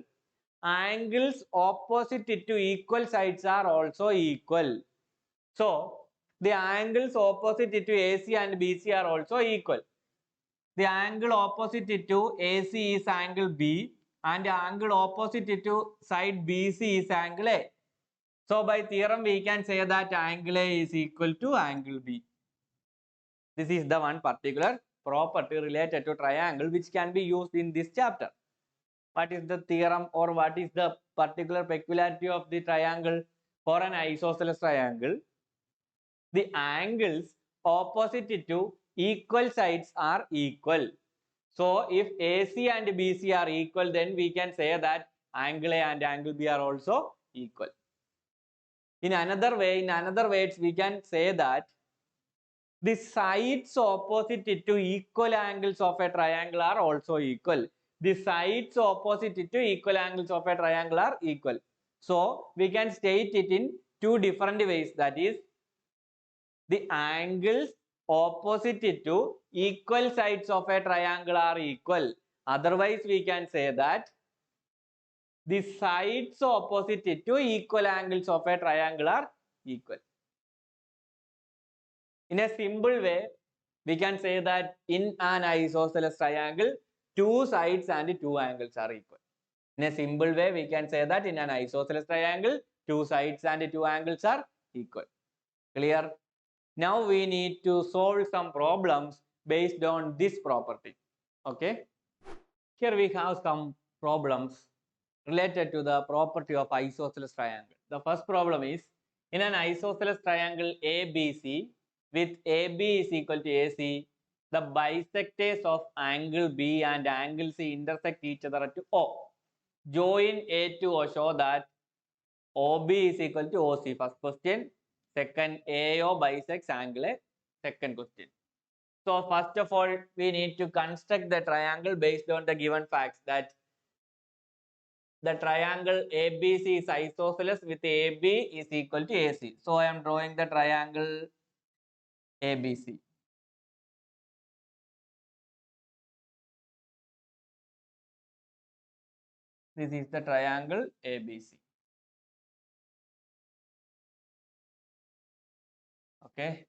angles opposite to equal sides are also equal. So, the angles opposite to AC and BC are also equal. The angle opposite to AC is angle B and the angle opposite to side BC is angle A. So, by theorem we can say that angle A is equal to angle B. This is the one particular property related to triangle which can be used in this chapter. What is the theorem or what is the particular peculiarity of the triangle? For an isosceles triangle, the angles opposite to equal sides are equal. So if AC and BC are equal, then we can say that angle A and angle B are also equal. In another words, we can say that the sides opposite to equal angles of a triangle are also equal. The sides opposite to equal angles of a triangle are equal. So we can state it in two different ways. That is, the angles opposite to equal sides of a triangle are equal. Otherwise, we can say that the sides opposite to equal angles of a triangle are equal. In a simple way, we can say that in an isosceles triangle, two sides and two angles are equal. In a simple way, we can say that in an isosceles triangle, two sides and two angles are equal. Clear? Now we need to solve some problems based on this property. Okay? Here we have some problems related to the property of isosceles triangle. The first problem is, in an isosceles triangle ABC, with AB is equal to AC, the bisectors of angle B and angle C intersect each other at O. Join A to O, show that OB is equal to OC. First question. Second, AO bisects angle A. Second question. So first of all, we need to construct the triangle based on the given facts, that the triangle ABC is isosceles with AB is equal to AC. So I am drawing the triangle ABC. This is the triangle ABC. Okay.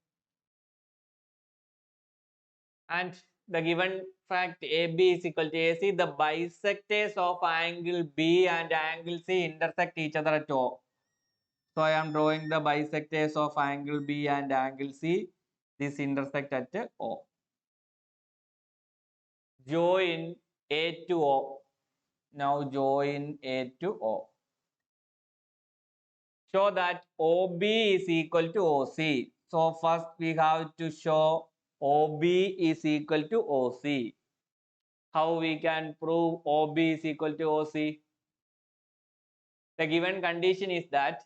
And the given fact AB is equal to AC, the bisectors of angle B and angle C intersect each other at O. So I am drawing the bisectors of angle B and angle C. This intersect at O. Join A to O. Now join A to O. Show that OB is equal to OC. So first we have to show OB is equal to OC. How we can prove OB is equal to OC? The given condition is that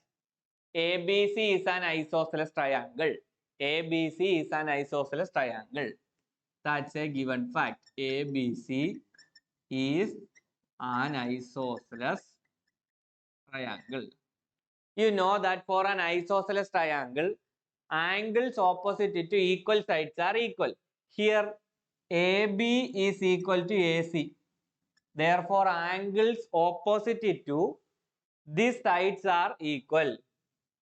ABC is an isosceles triangle. ABC is an isosceles triangle. That's a given fact. ABC is an isosceles triangle. You know that for an isosceles triangle, angles opposite it to equal sides are equal. Here, AB is equal to AC. Therefore, angles opposite it to these sides are equal.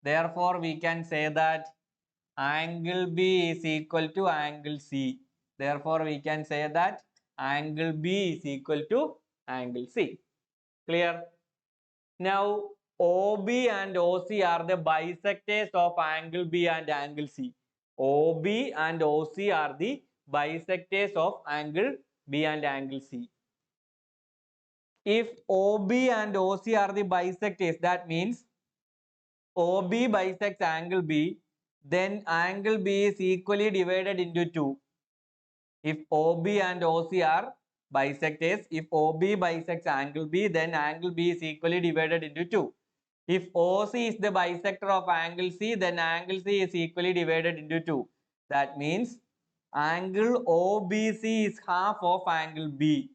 Therefore, we can say that angle B is equal to angle C. Therefore, we can say that angle B is equal to angle C. Clear? Now, OB and OC are the bisectors of angle B and angle C. OB and OC are the bisectors of angle B and angle C. If OB and OC are the bisectors, that means OB bisects angle B, then angle B is equally divided into two. If OB and OC are bisectors, if OB bisects angle B, then angle B is equally divided into two. If OC is the bisector of angle C, then angle C is equally divided into two. That means angle OBC is half of angle B.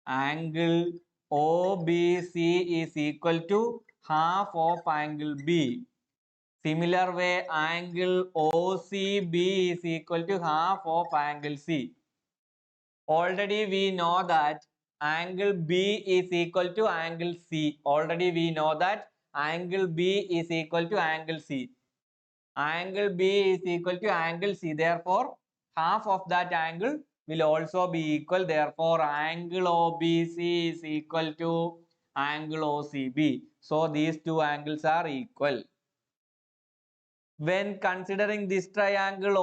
Angle OBC is equal to half of angle B. Similar way, angle OCB is equal to half of angle C. Already we know that angle B is equal to angle C. Already we know that angle B is equal to angle C. Angle B is equal to angle C. Therefore, half of that angle will also be equal. Therefore, angle OBC is equal to angle OCB. So, these two angles are equal. When considering this triangle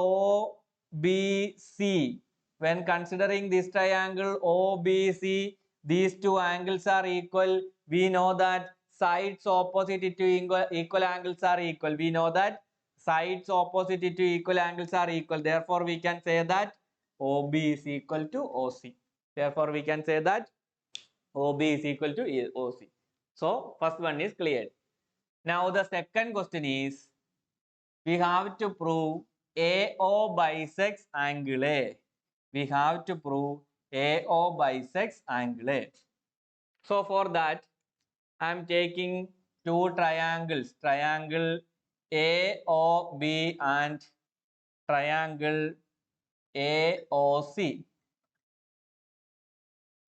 OBC, when considering this triangle OBC, these two angles are equal. We know that sides opposite it to equal angles are equal. We know that sides opposite it to equal angles are equal. Therefore, we can say that OB is equal to OC. Therefore, we can say that OB is equal to OC. So, first one is cleared. Now, the second question is, we have to prove AO bisects angle A. We have to prove AO bisects angle A. So for that, I am taking two triangles, triangle AOB and triangle AOC.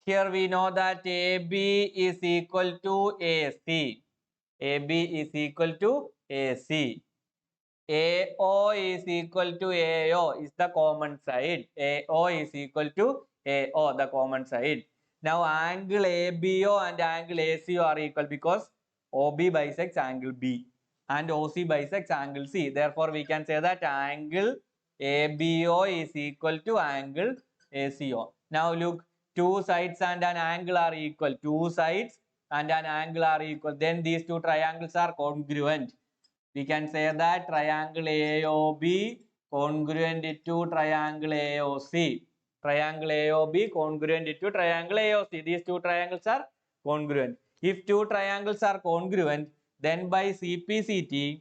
Here we know that AB is equal to AC. AB is equal to AC. AO is equal to AO is the common side. AO is equal to AO, the common side. Now angle ABO and angle ACO are equal because OB bisects angle B and OC bisects angle C. Therefore, we can say that angle ABO is equal to angle ACO. Now look, two sides and an angle are equal. Two sides and an angle are equal. Then these two triangles are congruent. We can say that triangle AOB congruent to triangle AOC. Triangle AOB congruent to triangle AOC. These two triangles are congruent. If two triangles are congruent, then by CPCT,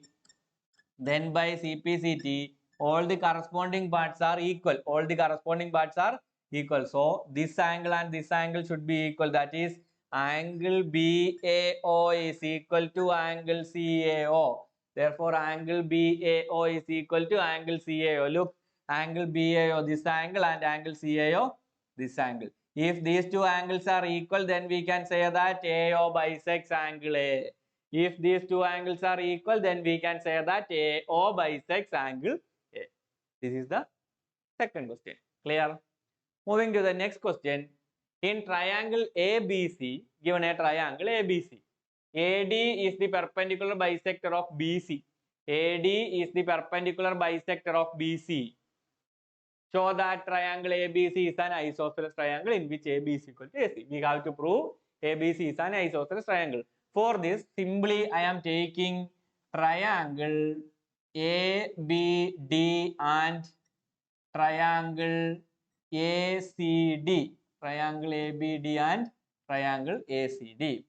all the corresponding parts are equal. All the corresponding parts are equal. So this angle and this angle should be equal. That is angle BAO is equal to angle CAO. Therefore, angle BAO is equal to angle CAO. Look, angle BAO this angle and angle CAO this angle. If these two angles are equal, then we can say that AO bisects angle A. If these two angles are equal, then we can say that AO bisects angle A. This is the second question. Clear? Moving to the next question. In triangle ABC, given a triangle ABC, AD is the perpendicular bisector of BC. AD is the perpendicular bisector of BC. Show that triangle ABC is an isosceles triangle in which AB is equal to AC. We have to prove ABC is an isosceles triangle. For this, simply I am taking triangle ABD and triangle ACD. Triangle ABD and triangle ACD.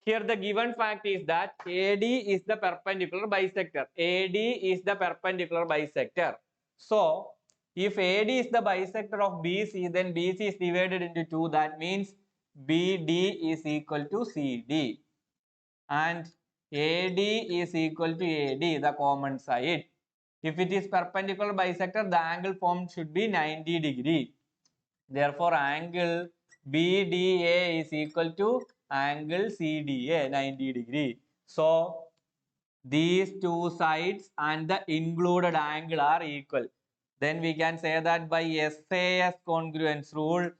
Here the given fact is that AD is the perpendicular bisector. AD is the perpendicular bisector. So, if AD is the bisector of BC, then BC is divided into 2. That means BD is equal to CD. And AD is equal to AD, the common side. If it is perpendicular bisector, the angle formed should be 90 degree. Therefore, angle BDA is equal to angle CDA, 90 degree. So, these two sides and the included angle are equal. Then we can say that by SAS congruence rule,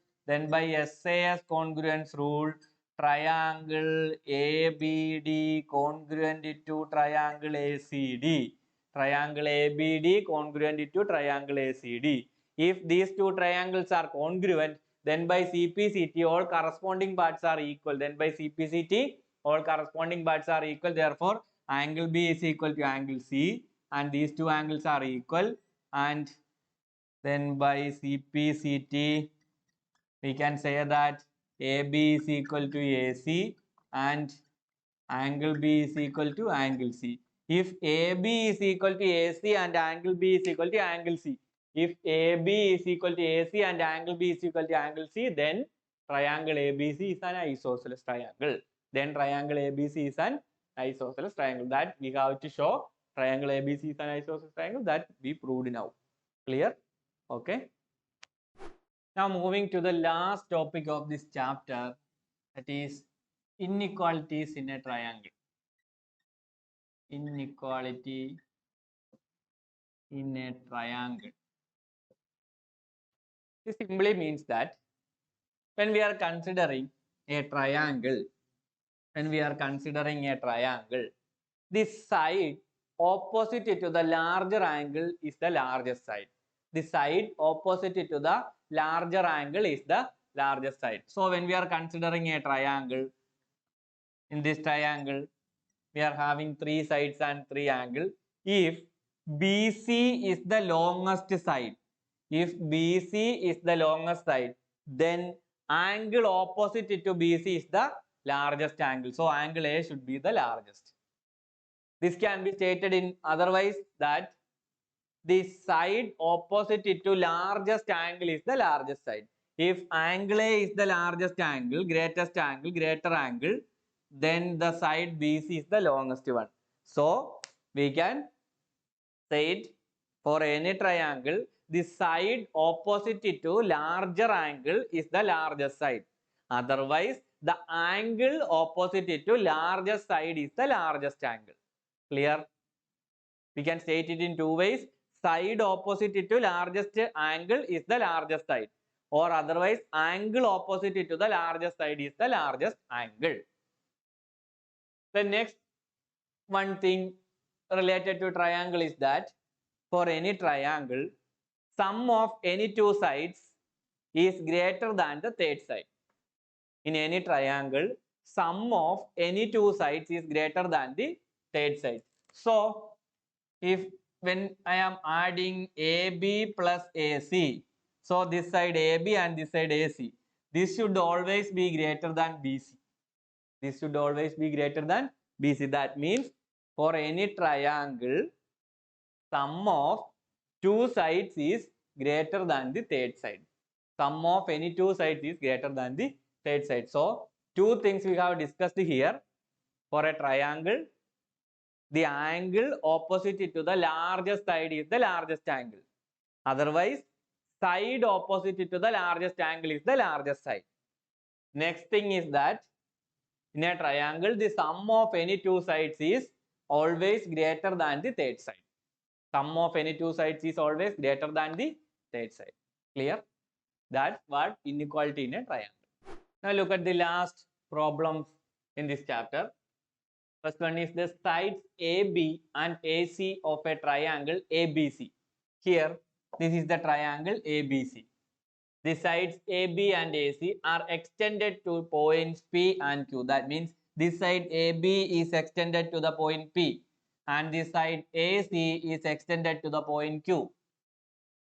triangle ABD congruent to triangle ACD. Triangle ABD congruent to triangle ACD. If these two triangles are congruent, then by CPCT all corresponding parts are equal. Therefore, angle B is equal to angle C and these two angles are equal, and then by CPCT we can say that AB is equal to AC and angle B is equal to angle C. If AB is equal to AC and angle B is equal to angle C, if AB is equal to AC and angle B is equal to angle C, then triangle ABC is an isosceles triangle. That we have to show triangle ABC is an isosceles triangle, that we proved now. Clear? Okay. Now moving to the last topic of this chapter, that is inequalities in a triangle. Inequality in a triangle. This simply means that when we are considering a triangle, this side opposite to the larger angle is the largest side. The side opposite to the larger angle is the largest side. So when we are considering a triangle, in this triangle we are having 3 sides and 3 angles. If BC is the longest side, then angle opposite to BC is the largest angle. So angle A should be the largest. This can be stated in otherwise, that the side opposite to largest angle is the largest side. If angle A is the largest angle, greater angle, then the side BC is the longest one. So we can say it, for any triangle, the side opposite to larger angle is the largest side. Otherwise, the angle opposite to largest side is the largest angle. Clear? We can state it in 2 ways. Side opposite to largest angle is the largest side, or otherwise angle opposite to the largest side is the largest angle. The next one thing related to triangle is that for any triangle, sum of any two sides is greater than the third side. In any triangle, sum of any two sides is greater than the third side. So, if when I am adding AB plus AC, so this side AB and this side AC, this should always be greater than BC. That means for any triangle, sum of two sides is greater than the third side. third side. So two things we have discussed here. For a triangle, the angle opposite to the largest side is the largest angle. Otherwise, side opposite to the largest angle is the largest side. Next thing is that in a triangle, the sum of any two sides is always greater than the third side. Sum of any two sides is always greater than the third side. Clear? That's what inequality in a triangle. Now look at the last problems in this chapter. First one is the sides AB and AC of a triangle ABC. Here, this is the triangle ABC. The sides AB and AC are extended to points P and Q. That means this side AB is extended to the point P and this side AC is extended to the point Q.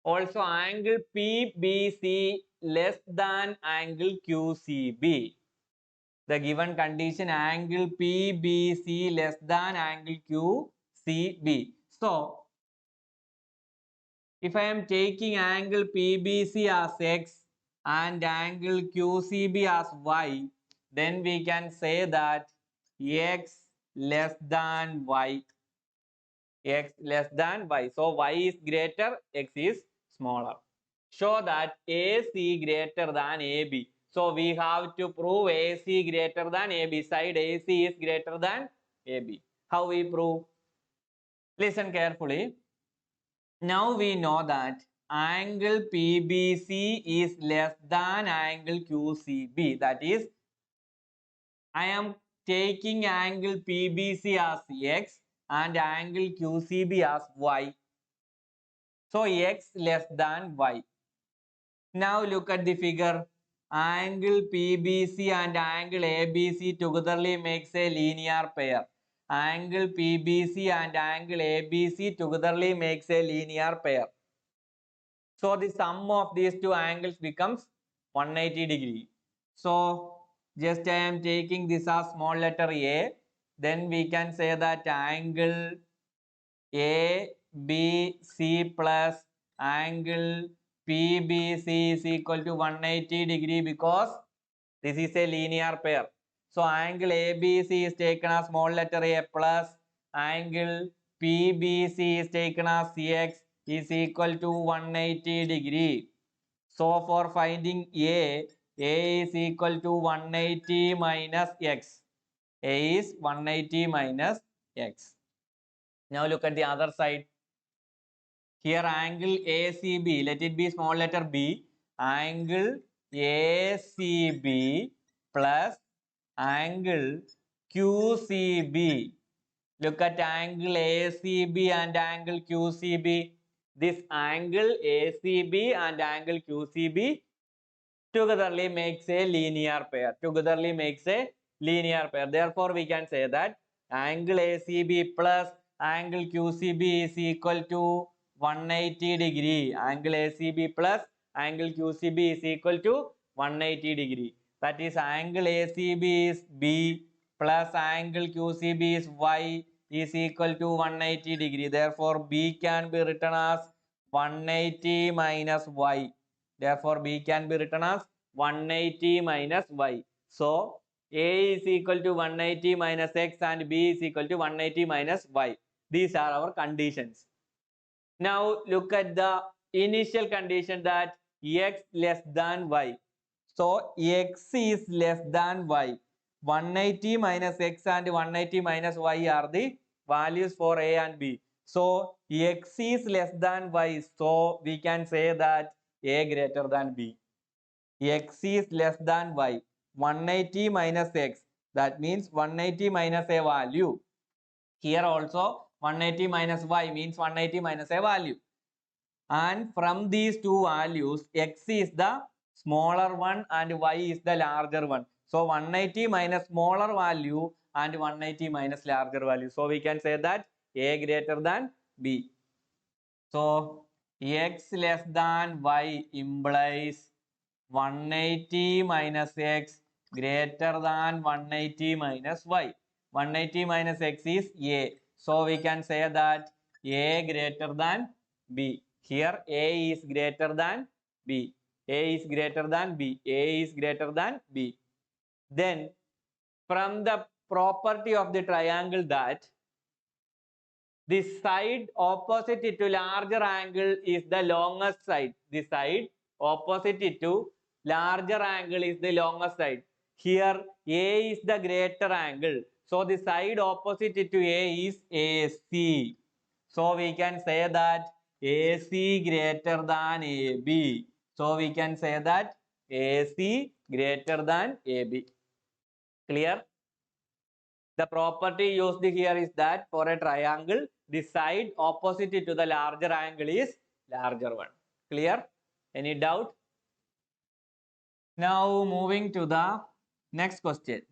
Also, angle PBC less than angle QCB. The given condition, angle PBC less than angle QCB. So, if I am taking angle PBC as X and angle QCB as Y, then we can say that X less than Y. X less than Y. So, Y is greater, X is smaller. Show that AC greater than AB. So, we have to prove AC greater than AB. Side AC is greater than AB. How we prove? Listen carefully. Now we know that angle PBC is less than angle QCB. That is, I am taking angle PBC as X and angle QCB as Y. So X less than Y. Now look at the figure. Angle PBC and angle ABC togetherly makes a linear pair. Angle PBC and angle ABC togetherly makes a linear pair. So the sum of these two angles becomes 180 degree. So just I am taking this as small letter A. Then we can say that angle ABC plus angle PBC is equal to 180 degree because this is a linear pair. So angle ABC is taken as small letter A plus angle PBC is taken as X is equal to 180 degree. So for finding A is equal to 180 minus X. A is 180 minus X. Now look at the other side. Here angle ACB, let it be small letter B. Angle ACB plus angle QCB. Look at angle ACB and angle QCB. This angle ACB and angle QCB togetherly makes a linear pair. Togetherly makes a linear pair. Therefore, we can say that angle ACB plus angle QCB is equal to 180 degree. Angle ACB plus angle QCB is equal to 180 degree. That is angle ACB is B plus angle QCB is Y is equal to 180 degree. Therefore, B can be written as 180 minus Y. Therefore, B can be written as 180 minus Y. So, A is equal to 180 minus X and B is equal to 180 minus Y. These are our conditions. Now, look at the initial condition that X less than Y. So, X is less than Y. 180 minus X and 180 minus Y are the values for A and B. So, X is less than Y. So, we can say that A greater than B. X is less than Y. 180 minus X. That means 180 minus a value. Here also 180 minus Y means 180 minus a value. And from these two values, X is the smaller one and Y is the larger one. So 180 minus smaller value and 180 minus larger value. So we can say that A greater than B. So X less than Y implies 180 minus X greater than 180 minus Y. 180 minus X is A. So we can say that A greater than B. Here A is greater than B. A is greater than B. A is greater than B. Then from the property of the triangle that the side opposite it to larger angle is the longest side. The side opposite it to larger angle is the longest side. Here A is the greater angle. So the side opposite it to A is AC. So we can say that AC greater than AB. So we can say that AC greater than AB. Clear? The property used here is that for a triangle, the side opposite to the larger angle is larger one. Clear? Any doubt? Now moving to the next question.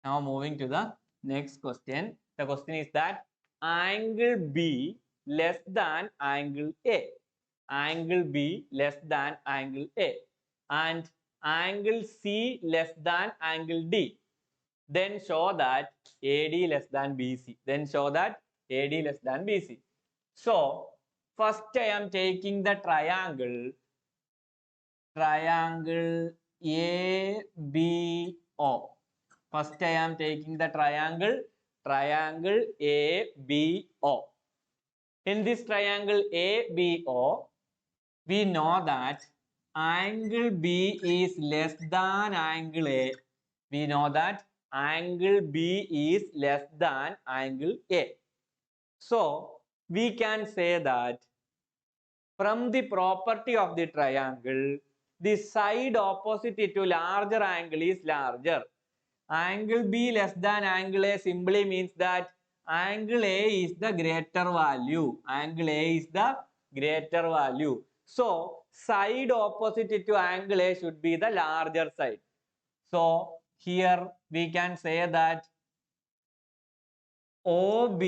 Now moving to the next question. The question is that angle B less than angle A. Angle B less than angle A. And angle C less than angle D. Then show that AD less than BC. Then show that AD less than BC. So, first I am taking the triangle ABO. First I am taking the triangle ABO. In this triangle ABO, we know that angle B is less than angle A. We know that angle B is less than angle A. So, we can say that from the property of the triangle, the side opposite to larger angle is larger. Angle B less than angle A simply means that angle A is the greater value. Angle A is the greater value. So, side opposite to angle A should be the larger side. So, here we can say that OB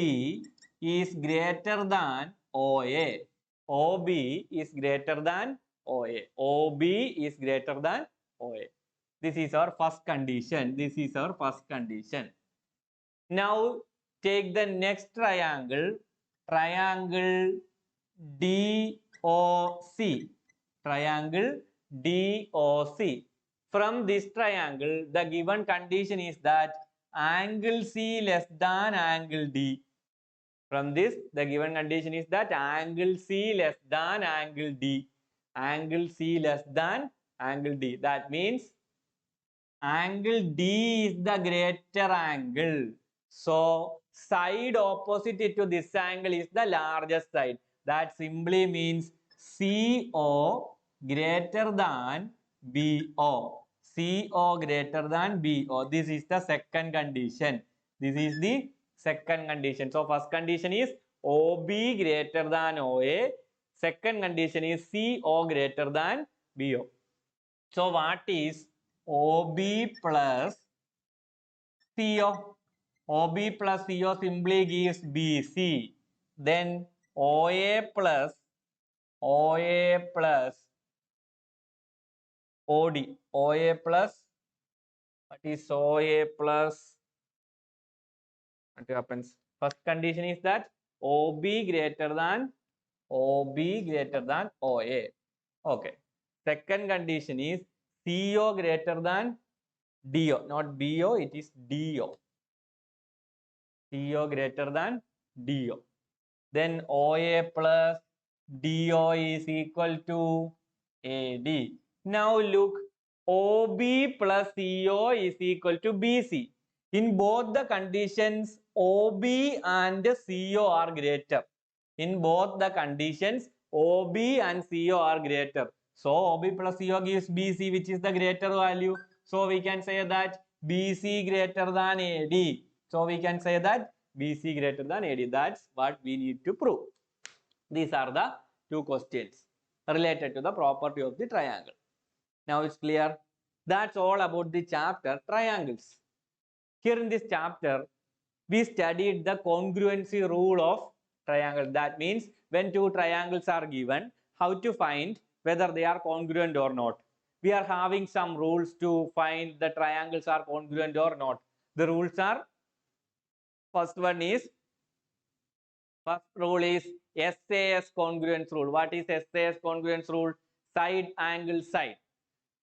is greater than OA. OB is greater than OA. OB is greater than OA. This is our first condition. This is our first condition. Now take the next triangle. Triangle DOC. Triangle DOC. From this triangle, the given condition is that angle C less than angle D. From this, the given condition is that angle C less than angle D. Angle C less than angle D. That means angle D is the greater angle. So, side opposite to this angle is the largest side. That simply means CO greater than BO. CO greater than BO. This is the second condition. This is the second condition. So, first condition is OB greater than OA. Second condition is CO greater than BO. So, what is OB plus CO? OB plus CO simply gives BC. Then OA plus OD. OA plus, what is OA plus? What happens? First condition is that OB greater than OA. Okay. Second condition is CO greater than DO. Not BO, it is DO. CO greater than DO. Then OA plus DO is equal to AD. Now look, OB plus CO is equal to BC. In both the conditions, OB and CO are greater. In both the conditions, OB and CO are greater. So, OB plus CO gives BC, which is the greater value. So, we can say that BC greater than AD. So, we can say that BC greater than AD. That's what we need to prove. These are the two questions related to the property of the triangle. Now it's clear. That's all about the chapter triangles. Here in this chapter, we studied the congruency rule of triangle. That means when two triangles are given, how to find whether they are congruent or not. We are having some rules to find the triangles are congruent or not. The rules are, first rule is SAS congruence rule. What is SAS congruence rule? Side angle side.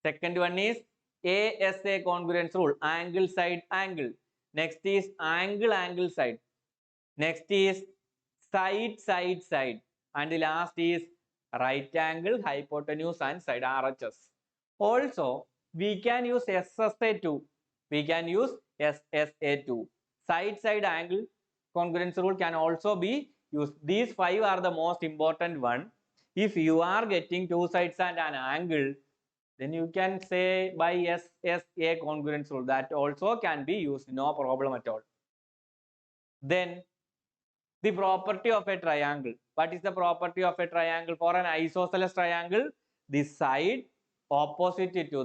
Second one is ASA congruence rule, angle side angle. Next is angle angle side. Next is side side side. And the last is right angle, hypotenuse and side, RHS. Also, we can use SSA2. We can use SSA2. Side side angle congruence rule can also be used. These 5 are the most important one. If you are getting two sides and an angle, then you can say by SSA congruence rule. That also can be used, no problem at all. Then the property of a triangle. What is the property of a triangle? For an isosceles triangle, the side opposite to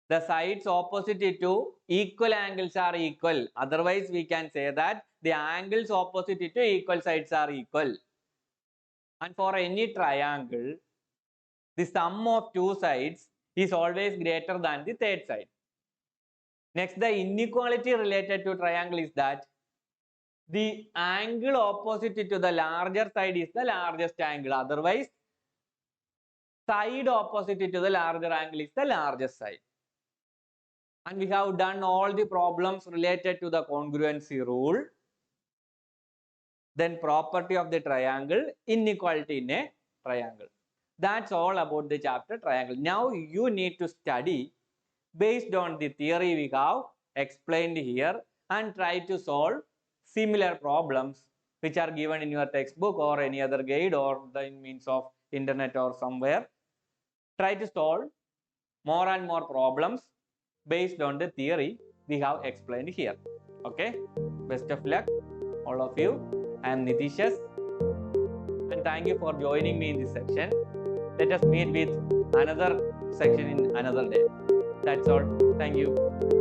the sides opposite to equal angles are equal. Otherwise, we can say that the angles opposite to equal sides are equal. And for any triangle, the sum of two sides is always greater than the third side. Next, the inequality related to triangle is that the angle opposite to the larger side is the largest angle. Otherwise, side opposite to the larger angle is the largest side. And we have done all the problems related to the congruency rule. Then property of the triangle, inequality in a triangle. That's all about the chapter triangle. Now you need to study based on the theory we have explained here and try to solve similar problems which are given in your textbook or any other guide or the means of internet or somewhere. Try to solve more and more problems based on the theory we have explained here. Okay, best of luck all of you. I am Nitishas and thank you for joining me in this section. Let us meet with another section in another day. That's all. Thank you.